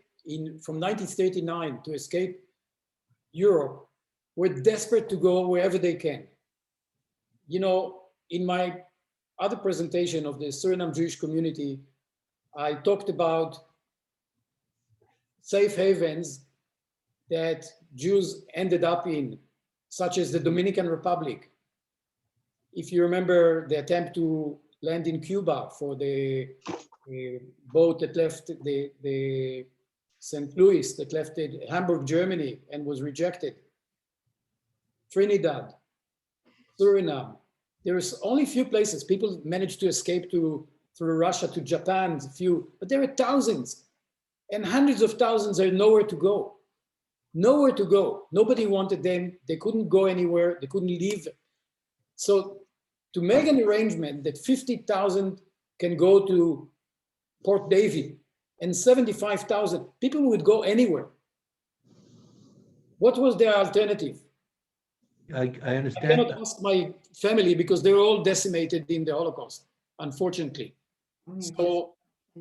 from 1939 to escape Europe were desperate to go wherever they can. You know, in my other presentation of the Suriname Jewish community, I talked about safe havens that Jews ended up in, such as the Dominican Republic. If you remember the attempt to land in Cuba for the boat that left the St. Louis, that left Hamburg, Germany, and was rejected. Trinidad, Suriname. There's only a few places people managed to escape through Russia to Japan, but there are thousands, and hundreds of thousands are nowhere to go. Nowhere to go. Nobody wanted them. They couldn't go anywhere. They couldn't leave. So to make an arrangement that 50,000 can go to Port David and 75,000, people would go anywhere. What was their alternative? I I understand. cannot ask my family because they were all decimated in the Holocaust, unfortunately. So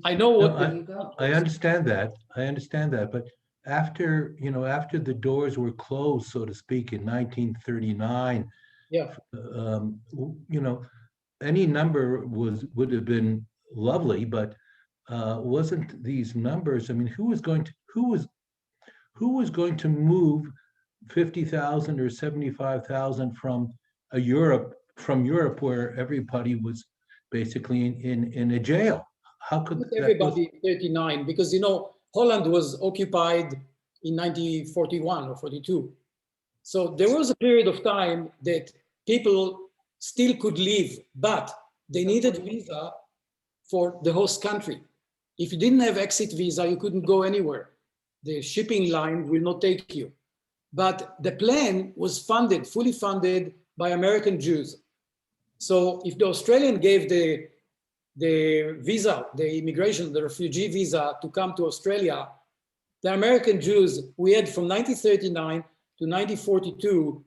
I know No, what There you go. I understand that. I understand that. But after, after the doors were closed, so to speak, in 1939, yeah. any number would have been lovely, but wasn't these numbers? I mean, who was going to move 50,000 or 75,000 from Europe where everybody was basically in a jail? How could Not that was? everybody 39, because Holland was occupied in 1941 or 42. So there was a period of time that people still could leave, but they needed visa for the host country. If you didn't have exit visa, you couldn't go anywhere. The shipping line will not take you. But the plan was funded, fully funded by American Jews. So if the Australian gave the visa, the immigration, the refugee visa to come to Australia, the American Jews, we had from 1939 to 1942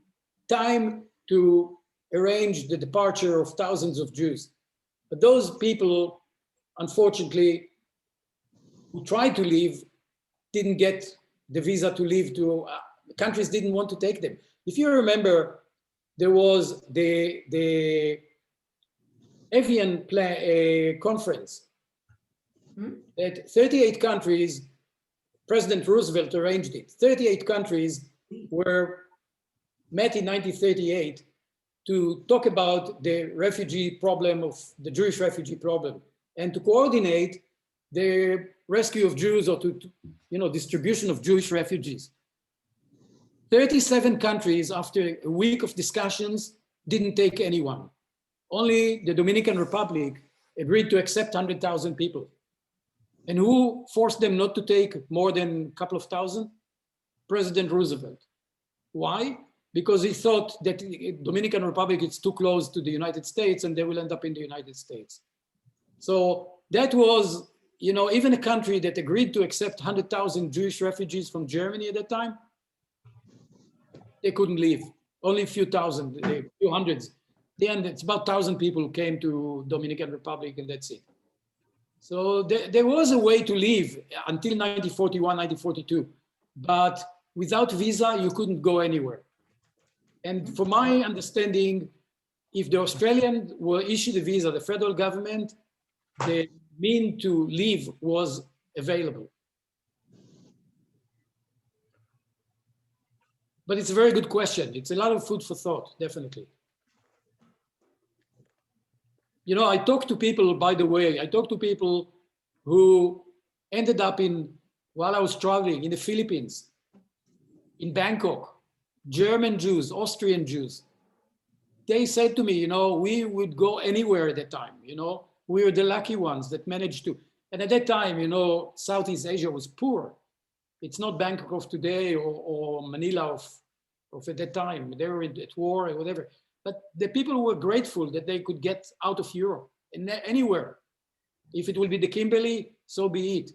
time to arrange the departure of thousands of Jews. But those people, unfortunately, who tried to leave didn't get the visa to leave to, countries didn't want to take them. If you remember, there was the Evian conference that 38 countries, President Roosevelt arranged it. 38 countries were met in 1938 to talk about the refugee problem, of the Jewish refugee problem, and to coordinate the rescue of Jews or to distribution of Jewish refugees. 37 countries, after a week of discussions, didn't take anyone. Only the Dominican Republic agreed to accept 100,000 people. And who forced them not to take more than a couple of thousand? President Roosevelt. Why? Because he thought that the Dominican Republic is too close to the United States and they will end up in the United States. So that was, even a country that agreed to accept 100,000 Jewish refugees from Germany at that time, they couldn't leave. Only a few thousand, a few hundreds. Then it's about 1,000 people who came to Dominican Republic, and that's it. So there was a way to leave until 1941, 1942, but without visa, you couldn't go anywhere. And from my understanding, if the Australian will issue the visa, the federal government, the mean to leave was available. But it's a very good question. It's a lot of food for thought, definitely. I talk to people, by the way, who ended up while I was traveling, in the Philippines, in Bangkok, German Jews, Austrian Jews. They said to me, we would go anywhere at that time, we were the lucky ones that managed to. And at that time, Southeast Asia was poor. It's not Bangkok of today or Manila of at that time. They were at war or whatever. But the people were grateful that they could get out of Europe and anywhere. If it will be the Kimberley, so be it.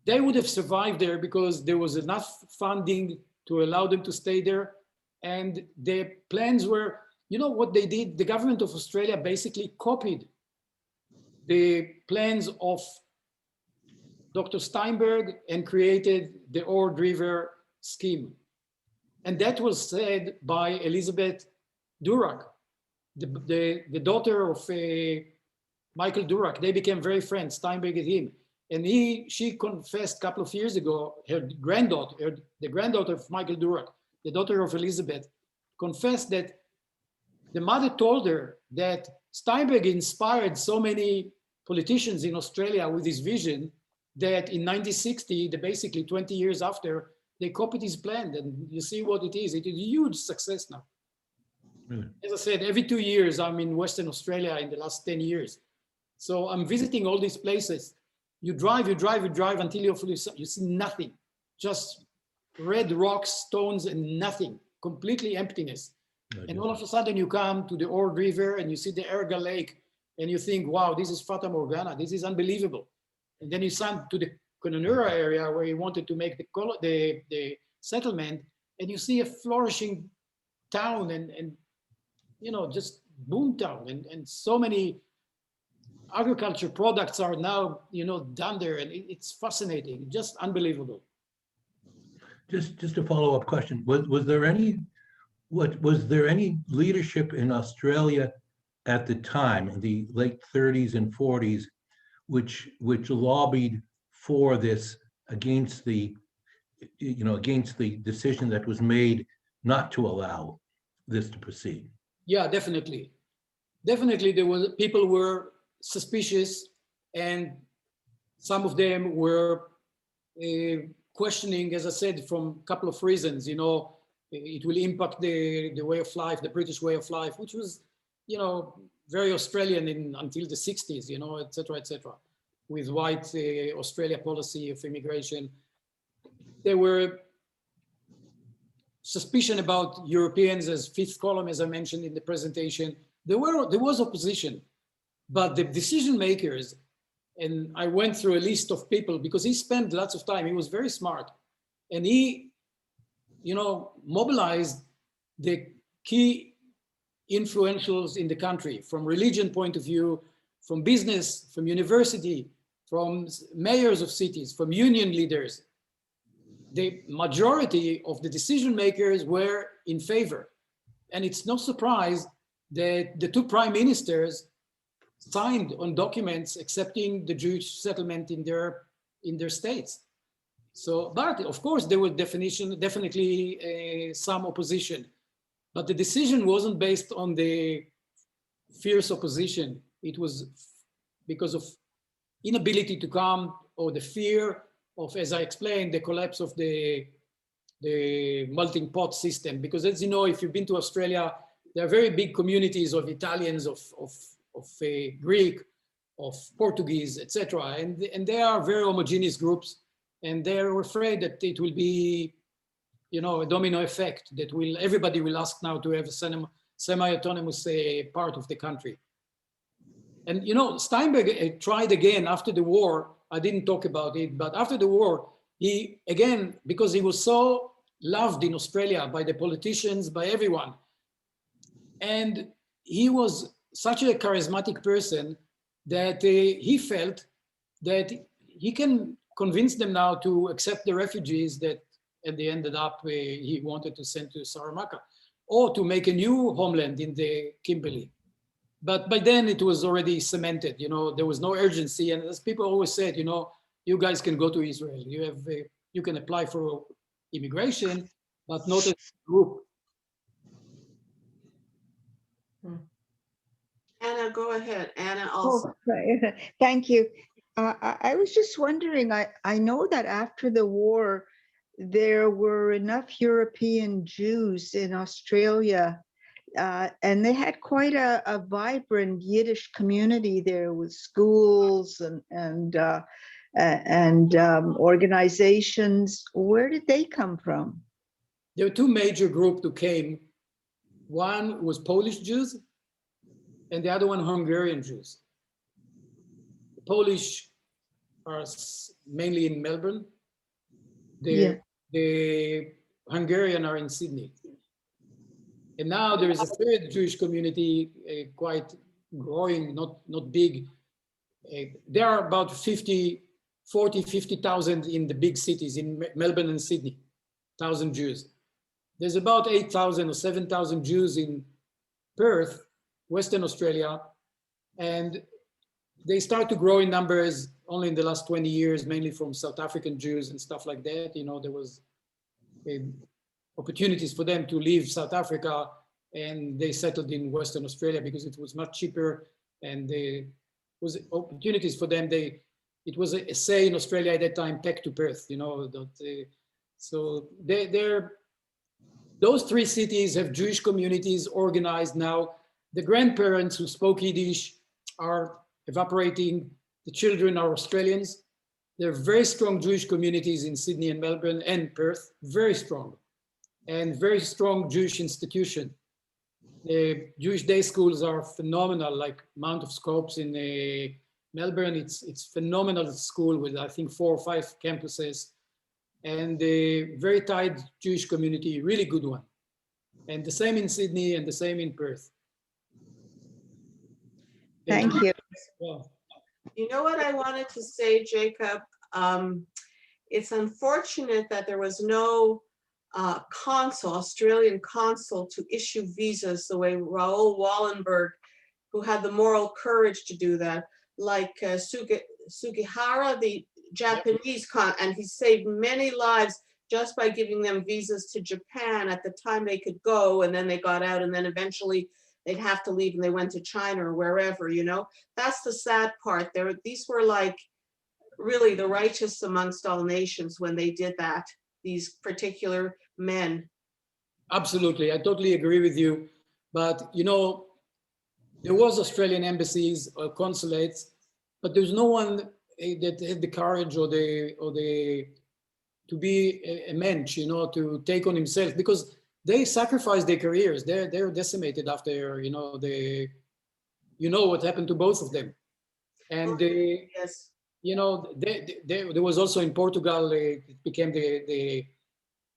They would have survived there because there was enough funding to allow them to stay there. And their plans were, what they did? The government of Australia basically copied the plans of Dr. Steinberg and created the Ord River scheme. And that was said by Elizabeth Durack, the daughter of Michael Durack. They became very friends, Steinberg and him. And she confessed a couple of years ago, the granddaughter of Michael Durack, the daughter of Elizabeth, confessed that the mother told her that Steinberg inspired so many politicians in Australia with his vision that in 1960, basically 20 years after, they copied his plan, and you see what it is. It is a huge success now. Really? As I said, every 2 years, I'm in Western Australia in the last 10 years. So I'm visiting all these places. You drive until you see nothing, just red rocks, stones, and nothing, completely emptiness. And all of a sudden you come to the Ord River and you see the Erga Lake and you think, wow, this is Fata Morgana, this is unbelievable. And then you come to the Kununurra area where he wanted to make the settlement, and you see a flourishing town and just boom town and so many agriculture products are now, done there, and it's fascinating, just unbelievable. Just a follow-up question. Was there any leadership in Australia at the time, in the late 30s and 40s, which lobbied for this against the decision that was made not to allow this to proceed? Yeah, definitely. Definitely, people were suspicious, and some of them were questioning, as I said, from a couple of reasons. It will impact the way of life, the British way of life, which was, very Australian until the 60s, et cetera, et cetera, with white Australia policy of immigration. There were suspicion about Europeans as fifth column, as I mentioned in the presentation. There was opposition, but the decision makers, and I went through a list of people because he spent lots of time. He was very smart, and he, mobilized the key influentials in the country from religion point of view, from business, from university, from mayors of cities, from union leaders. The majority of the decision makers were in favor. And it's no surprise that the two prime ministers signed on documents accepting the Jewish settlement in their states. So, but of course, there was definitely some opposition. But the decision wasn't based on the fierce opposition. It was because of inability to come, or the fear of, as I explained, the collapse of the melting pot system. Because as you know, if you've been to Australia, there are very big communities of Italians, of Greek, of Portuguese, etc. And they are very homogeneous groups, and they're afraid that it will be, a domino effect, that everybody will ask now to have a semi-autonomous part of the country. And Steinberg tried again after the war. I didn't talk about it, but after the war, he again, because he was so loved in Australia by the politicians, by everyone, and he was such a charismatic person that he felt that he can convince them now to accept the refugees that at the ended up he wanted to send to Saramaka, or to make a new homeland in the Kimberley. But by then it was already cemented. There was no urgency, and as people always said, you guys can go to Israel. You can apply for immigration, but not as a group. Anna, go ahead. Anna also. right. Thank you. I was just wondering, I know that after the war, there were enough European Jews in Australia, and they had quite a vibrant Yiddish community there with schools and organizations. Where did they come from? There were two major groups who came. One was Polish Jews, and the other one Hungarian Jews. The Polish are mainly in Melbourne. The Hungarian are in Sydney. And now there is a third Jewish community, quite growing, not big. There are about 50,000 in the big cities, in Melbourne and Sydney, 1,000 Jews. There's about 8,000 or 7,000 Jews in Perth, Western Australia, and they start to grow in numbers only in the last 20 years, mainly from South African Jews and stuff like that. There was opportunities for them to leave South Africa, and they settled in Western Australia because it was much cheaper, and there was opportunities for them. It was a say in Australia at that time, pegged to Perth, so those three cities have Jewish communities organized now. The grandparents who spoke Yiddish are evaporating. The children are Australians. There are very strong Jewish communities in Sydney and Melbourne and Perth, very strong, and very strong Jewish institution. The Jewish day schools are phenomenal, like Mount of Scopes in Melbourne. It's phenomenal school with, I think, 4 or 5 campuses, and a very tight Jewish community, really good one. And the same in Sydney and the same in Perth. Thank you. Well, You know what I wanted to say, Jacob? It's unfortunate that there was no consul, Australian consul, to issue visas the way Raoul Wallenberg, who had the moral courage to do that, like Sugihara, the Japanese and he saved many lives just by giving them visas to Japan at the time they could go, and then they got out, and then eventually they'd have to leave and they went to China or wherever, you know. That's the sad part. These were like really the righteous amongst all nations when they did that, these particular men. Absolutely, I totally agree with you. But you know, there was Australian embassies or consulates, but there's no one that had the courage or the to be a mensch, you know, to take on himself, because they sacrificed their careers. They're decimated after, you know, what happened to both of them. And Yes. you know, there was also in Portugal, it became the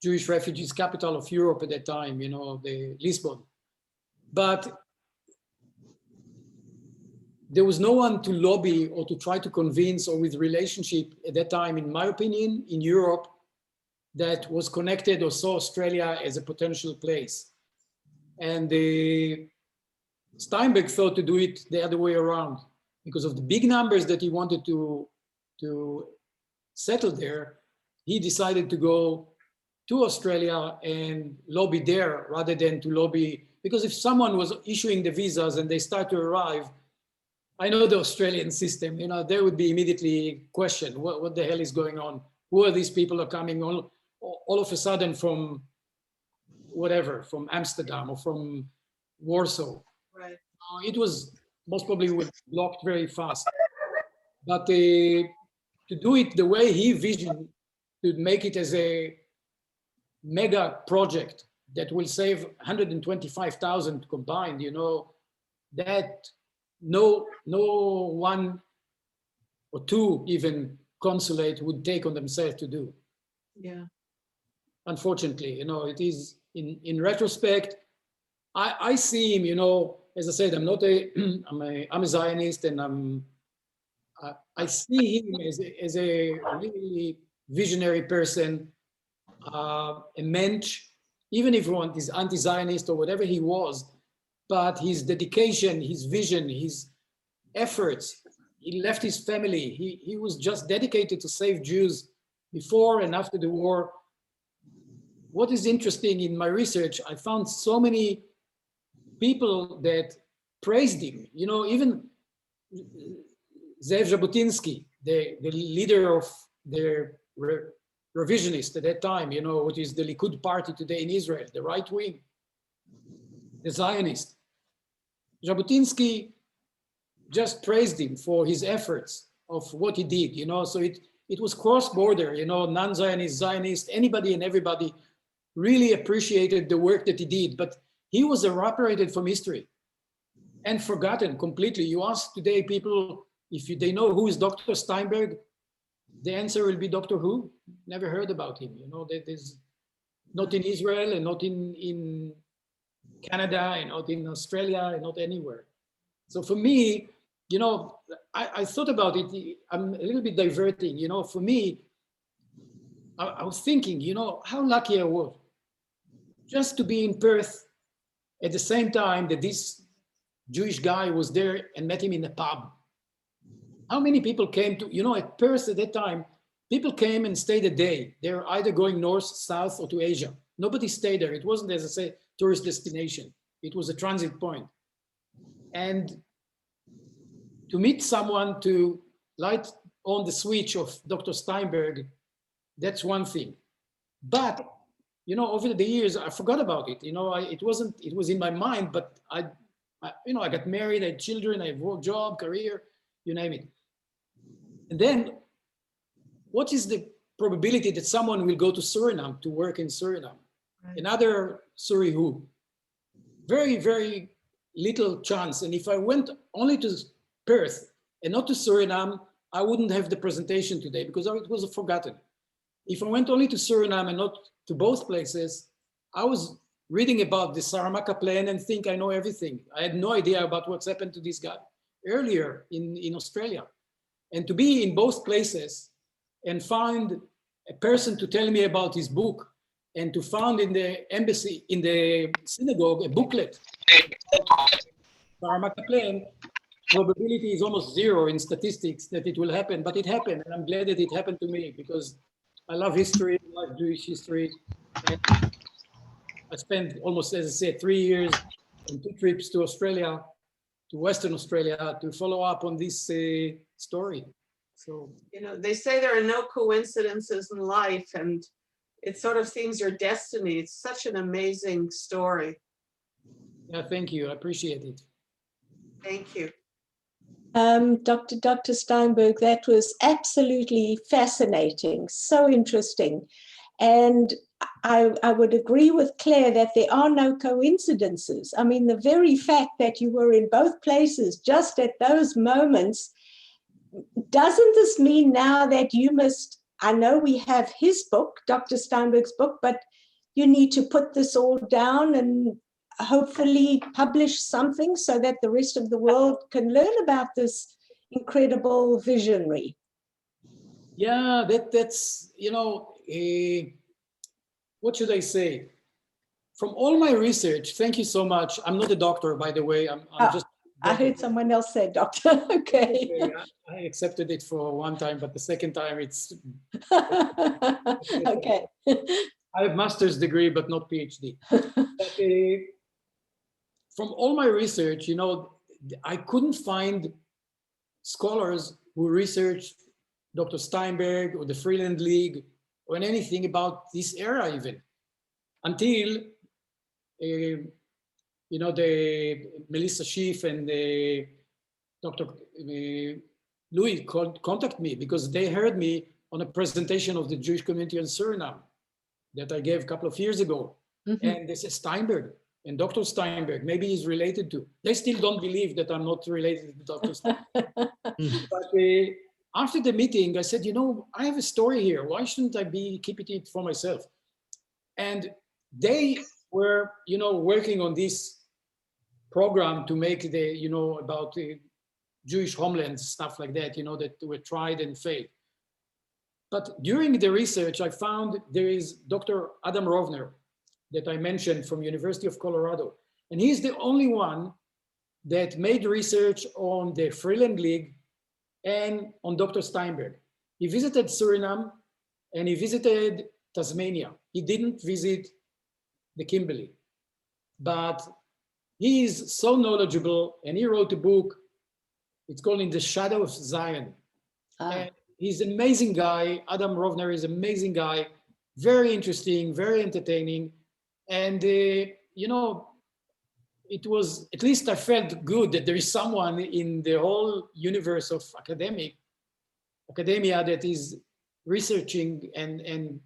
Jewish refugees capital of Europe at that time, you know, the Lisbon. But there was no one to lobby or to try to convince, or with relationship at that time, in my opinion, in Europe, that was connected or saw Australia as a potential place. And Steinbeck thought to do it the other way around because of the big numbers that he wanted to settle there. He decided to go to Australia and lobby there rather than to lobby, because if someone was issuing the visas and they start to arrive, I know the Australian system, you know, there would be immediately questioned, what the hell is going on? Who are these people are coming all of a sudden from whatever, from Amsterdam or from Warsaw? Right. It was most probably blocked very fast. But to do it the way he visioned, to make it as a mega project that will save 125,000 combined, you know, that no one or two even consulate would take on themselves to do. Yeah. Unfortunately, you know, it is in retrospect, I see him, you know, as I said, I'm a Zionist, and I see him as a really visionary person, a mensch, even if one is anti-Zionist or whatever he was, but his dedication, his vision, his efforts, he left his family. He was just dedicated to save Jews before and after the war. What is interesting in my research, I found so many people that praised him. You know, even Zev Jabotinsky, the leader of the revisionists at that time, you know, which is the Likud party today in Israel, the right wing, the Zionist. Jabotinsky just praised him for his efforts of what he did, you know, so it was cross-border, you know, non-Zionist, Zionist, anybody and everybody really appreciated the work that he did, but he was evaporated from history and forgotten completely. You ask today people if they know who is Dr. Steinberg, the answer will be Doctor Who. Never heard about him. You know, there's not in Israel and not in Canada and not in Australia and not anywhere. So for me, you know, I thought about it. I'm a little bit diverting. You know, for me, I was thinking, you know, how lucky I was just to be in Perth at the same time that this Jewish guy was there and met him in a pub. How many people came to, you know, at Perth at that time, people came and stayed a day. They were either going north, south, or to Asia. Nobody stayed there. It wasn't, as I say, tourist destination. It was a transit point. And to meet someone, to light on the switch of Dr. Steinberg, that's one thing. But, you know, over the years, I forgot about it. You know, it was in my mind, but I got married, I had children, I have work, job, career, you name it. And then what is the probability that someone will go to Suriname to work in Suriname? Right. Another Surihu. Very, very little chance. And if I went only to Perth and not to Suriname, I wouldn't have the presentation today because it was forgotten. If I went only to Suriname and not to both places, I was reading about the Saramacca plan and think I know everything. I had no idea about what's happened to this guy earlier in Australia. And to be in both places and find a person to tell me about his book, and to find in the embassy, in the synagogue, a booklet, plan, probability is almost zero in statistics that it will happen, but it happened. And I'm glad that it happened to me, because I love history, I love Jewish history. And I spent almost, as I said, 3 years and 2 trips to Australia, to Western Australia, to follow up on this story. So, You know, they say there are no coincidences in life, and it sort of seems your destiny. It's such an amazing story. yeah, thank you. I appreciate it. Thank you. Dr. Steinberg, that was absolutely fascinating, so interesting. And I would agree with Claire that there are no coincidences. I mean, the very fact that you were in both places just at those moments, doesn't this mean now that you must, I know we have his book, Dr. Steinberg's book, but you need to put this all down and hopefully publish something so that the rest of the world can learn about this incredible visionary. Yeah, that's, you know, what should I say? From all my research, thank you so much. I'm not a doctor, by the way. I'm just. I heard someone else say doctor. Okay. I accepted it for one time, but the second time it's. Okay. I have master's degree, but not PhD. But, from all my research, you know, I couldn't find scholars who researched Dr. Steinberg or the Freeland League or anything about this era even, until, you know, the Melissa Schiff and the Dr. Louis contacted me, because they heard me on a presentation of the Jewish community in Suriname that I gave a couple of years ago. Mm-hmm. And they said, Steinberg and Dr. Steinberg, maybe he's related to. They still don't believe that I'm not related to Dr. Steinberg. But after the meeting, I said, you know, I have a story here. Why shouldn't I keeping it for myself? And they were, you know, working on this program to make the, you know, about the Jewish homelands, stuff like that, you know, that were tried and failed. But during the research, I found there is Dr. Adam Rovner that I mentioned from University of Colorado. And he's the only one that made research on the Freeland League and on Dr. Steinberg. He visited Suriname and he visited Tasmania. He didn't visit the Kimberley, but he is so knowledgeable, and he wrote a book. It's called In the Shadow of Zion. And he's an amazing guy. Adam Rovner is an amazing guy, very interesting, very entertaining. And, you know, it was, at least I felt good that there is someone in the whole universe of academia that is researching and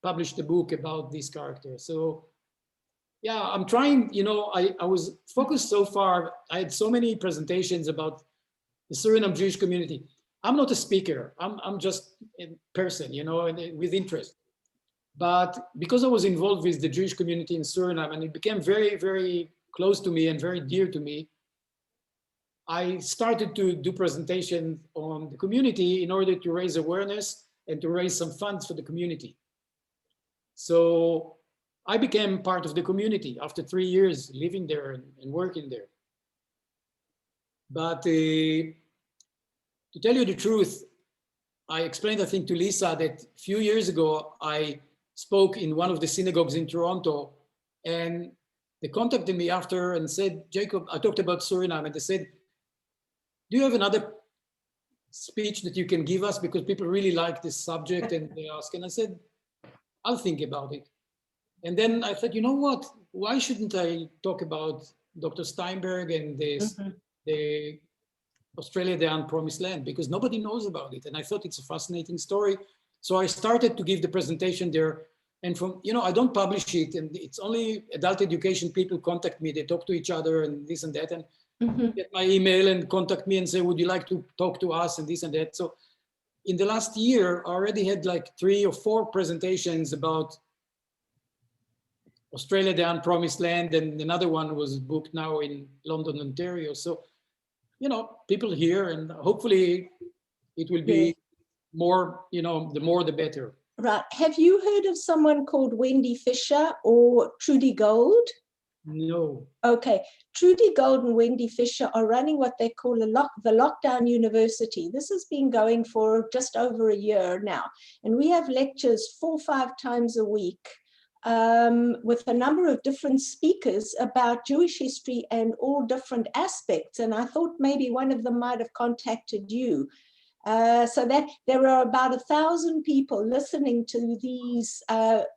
published a book about this character. So, yeah, I'm trying, you know, I was focused so far. I had so many presentations about the Suriname Jewish community. I'm not a speaker. I'm just a person, you know, with interest. But because I was involved with the Jewish community in Suriname, and it became very, very close to me and very dear to me, I started to do presentations on the community in order to raise awareness and to raise some funds for the community. So I became part of the community after 3 years living there and working there. But to tell you the truth, I explained, I think, to Lisa that a few years ago, I spoke in one of the synagogues in Toronto, and they contacted me after and said, Jacob, I talked about Suriname, and they said, do you have another speech that you can give us? Because people really like this subject, and they ask. And I said, I'll think about it. And then I thought, you know what? Why shouldn't I talk about Dr. Steinberg and this, the Australia, the Unpromised Land? Because nobody knows about it. And I thought it's a fascinating story. So I started to give the presentation there. And from, you know, I don't publish it, and it's only adult education people contact me. They talk to each other and this and that, and get my email and contact me and say, would you like to talk to us and this and that. So in the last year, I already had like 3 or 4 presentations about Australia, the Unpromised Land, and another one was booked now in London, Ontario. So, you know, people here, and hopefully it will be more, you know, the more the better. Right. Have you heard of someone called Wendy Fisher or Trudy Gold? No. Okay, Trudy Gold and Wendy Fisher are running what they call the Lockdown University. This has been going for just over a year now, and we have lectures 4 or 5 times a week with a number of different speakers about Jewish history and all different aspects. And I thought maybe one of them might have contacted you. So that there are about 1,000 people listening to these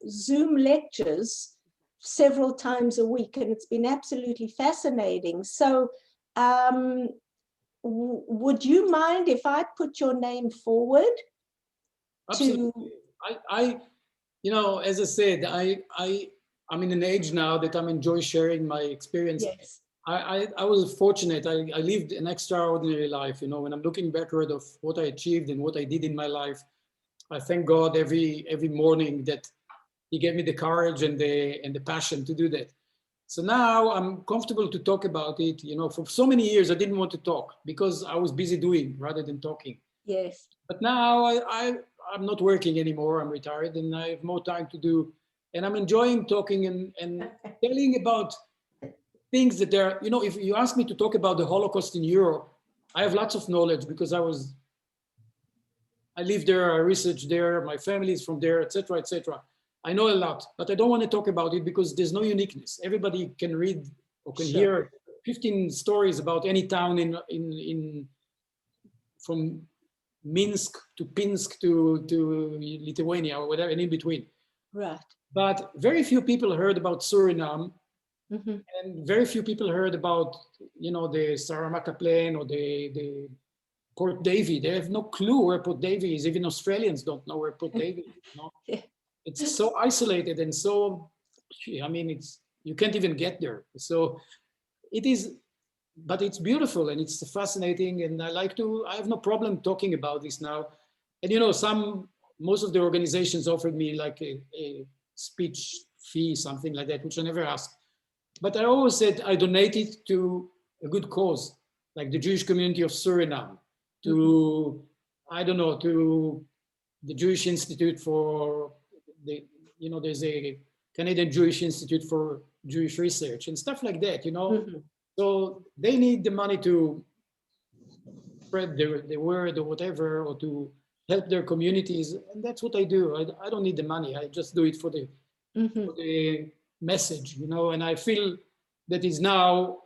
Zoom lectures several times a week, and it's been absolutely fascinating. So would you mind if I put your name forward? Absolutely. You know, as I said, I'm in an age now that I'm enjoy sharing my experience. Yes. I was fortunate. I lived an extraordinary life. You know, when I'm looking backward of what I achieved and what I did in my life, I thank God every morning that He gave me the courage and the passion to do that. So now I'm comfortable to talk about it. You know, for so many years I didn't want to talk because I was busy doing rather than talking. Yes. But now I'm not working anymore. I'm retired and I have more time to do. And I'm enjoying talking and telling about things that are, you know, if you ask me to talk about the Holocaust in Europe, I have lots of knowledge because I live there, I research there, my family is from there, etc., etc. I know a lot, but I don't want to talk about it because there's no uniqueness. Everybody can read or can hear 15 stories about any town in from Minsk to Pinsk to Lithuania or whatever, and in between. Right. But very few people heard about Suriname, Mm-hmm. and very few people heard about, you know, the Saramaka Plain or the Port Davey. They have no clue where Port Davey is. Even Australians don't know where Port Davey is. You know? Yeah. It's so isolated and so, I mean, you can't even get there. So it is, but it's beautiful and it's fascinating. And I have no problem talking about this now. And, you know, most of the organizations offered me like a speech fee, something like that, which I never asked. But I always said I donate it to a good cause, like the Jewish community of Suriname, to, I don't know, to the Jewish Institute for you know, there's a Canadian Jewish Institute for Jewish Research and stuff like that, you know. Mm-hmm. So they need the money to spread the word or whatever, or to help their communities. And that's what I do. I don't need the money. I just do it for the message, you know, and I feel that is now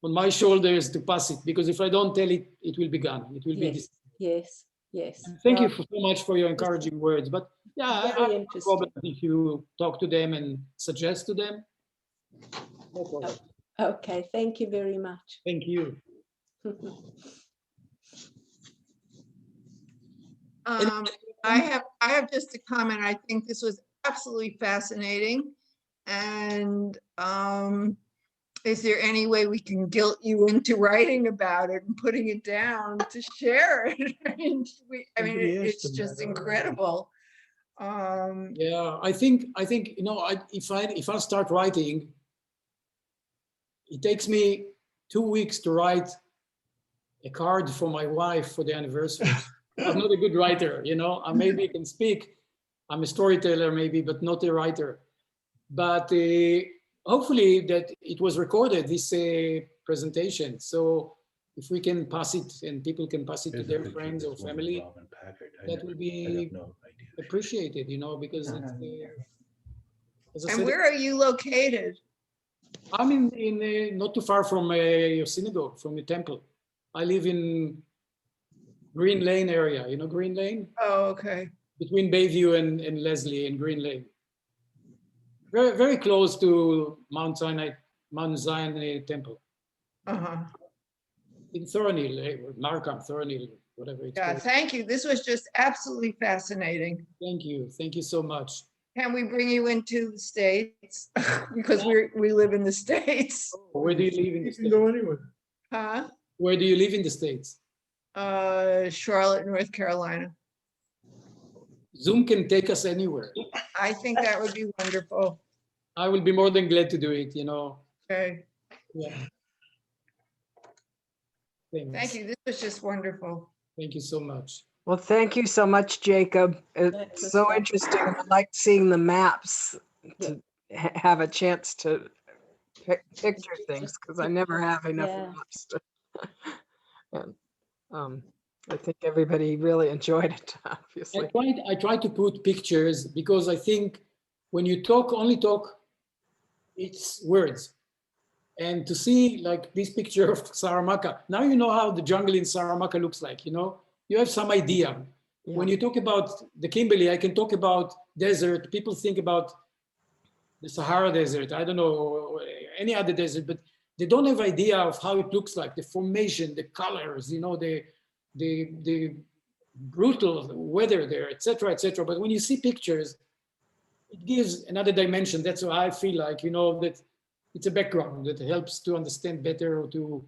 on my shoulders to pass it, because if I don't tell it, it will be gone. It will be. Yes. Yes. Thank you so much for your encouraging words. But yeah, I have no problem if you talk to them and suggest to them. No problem. Okay, thank you very much. Thank you. I have just a comment. I think this was absolutely fascinating. And is there any way we can guilt you into writing about it and putting it down to share it? I mean, it's just incredible. Yeah, I think you know, if I start writing, it takes me 2 weeks to write a card for my wife for the anniversary. I'm not a good writer, you know. I maybe can speak. I'm a storyteller maybe, but not a writer. But hopefully that it was recorded, this presentation. So if we can pass it and people can pass it to their friends or family, that will be appreciated, you know, because it's, as I And said, where are you located? I'm in not too far from your synagogue, from your temple. I live in Green Lane area, you know Green Lane? Oh, okay. Between Bayview and Leslie and Green Lane. Very, very close to Mount Zion Temple. Uh-huh. In Thornhill, Markham, Thornhill, whatever it's Yeah, called. thank you. This was just absolutely fascinating. Thank you. Thank you so much. Can we bring you into the States? Because we live in the States. Where do you live in the States? Go anywhere. Huh? Where do you live in the States? Charlotte, North Carolina. Zoom can take us anywhere. I think that would be wonderful. I will be more than glad to do it, you know. Okay. Yeah. Thank you. This was just wonderful. Thank you so much. Well, thank you so much, Jacob. That It's was so fun. interesting. I like seeing the maps to have a chance to picture things because I never have enough Yeah. maps. And I think everybody really enjoyed it, obviously. I tried to put pictures because I think when you talk, only talk, it's words. And to see like this picture of Saramaka, now you know how the jungle in Saramaka looks like, you know, you have some idea. When Yeah. you talk about the Kimberley, I can talk about desert. People think about the Sahara Desert, I don't know, any other desert, but they don't have idea of how it looks like, the formation, the colors, you know, the brutal weather there, etc., etc. But when you see pictures, it gives another dimension. That's why I feel like, you know, that it's a background that helps to understand better or to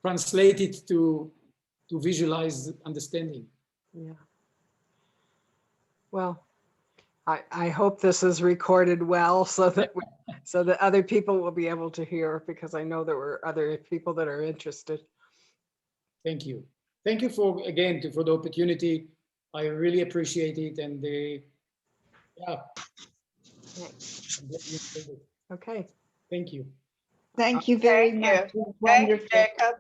translate it to visualize understanding. Yeah. Well, I hope this is recorded well so that so that other people will be able to hear, because I know there were other people that are interested. Thank you. Thank you for, again, for the opportunity. I really appreciate it. And yeah. Thanks. I'm glad you enjoyed it. Okay. Thank you. Thank you very Thank much. you. It was Thank you, wonderful. Jacob.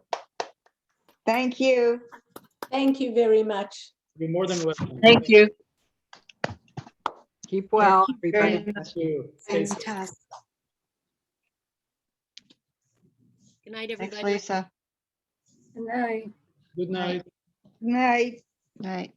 Thank you. Thank you very much. You're more than welcome. Thank you. Keep well, Very everybody. much. Thank you. Stay safe. Fantastic. Good night, Thanks, everybody. Lisa. Good night. Good night. Night. Night.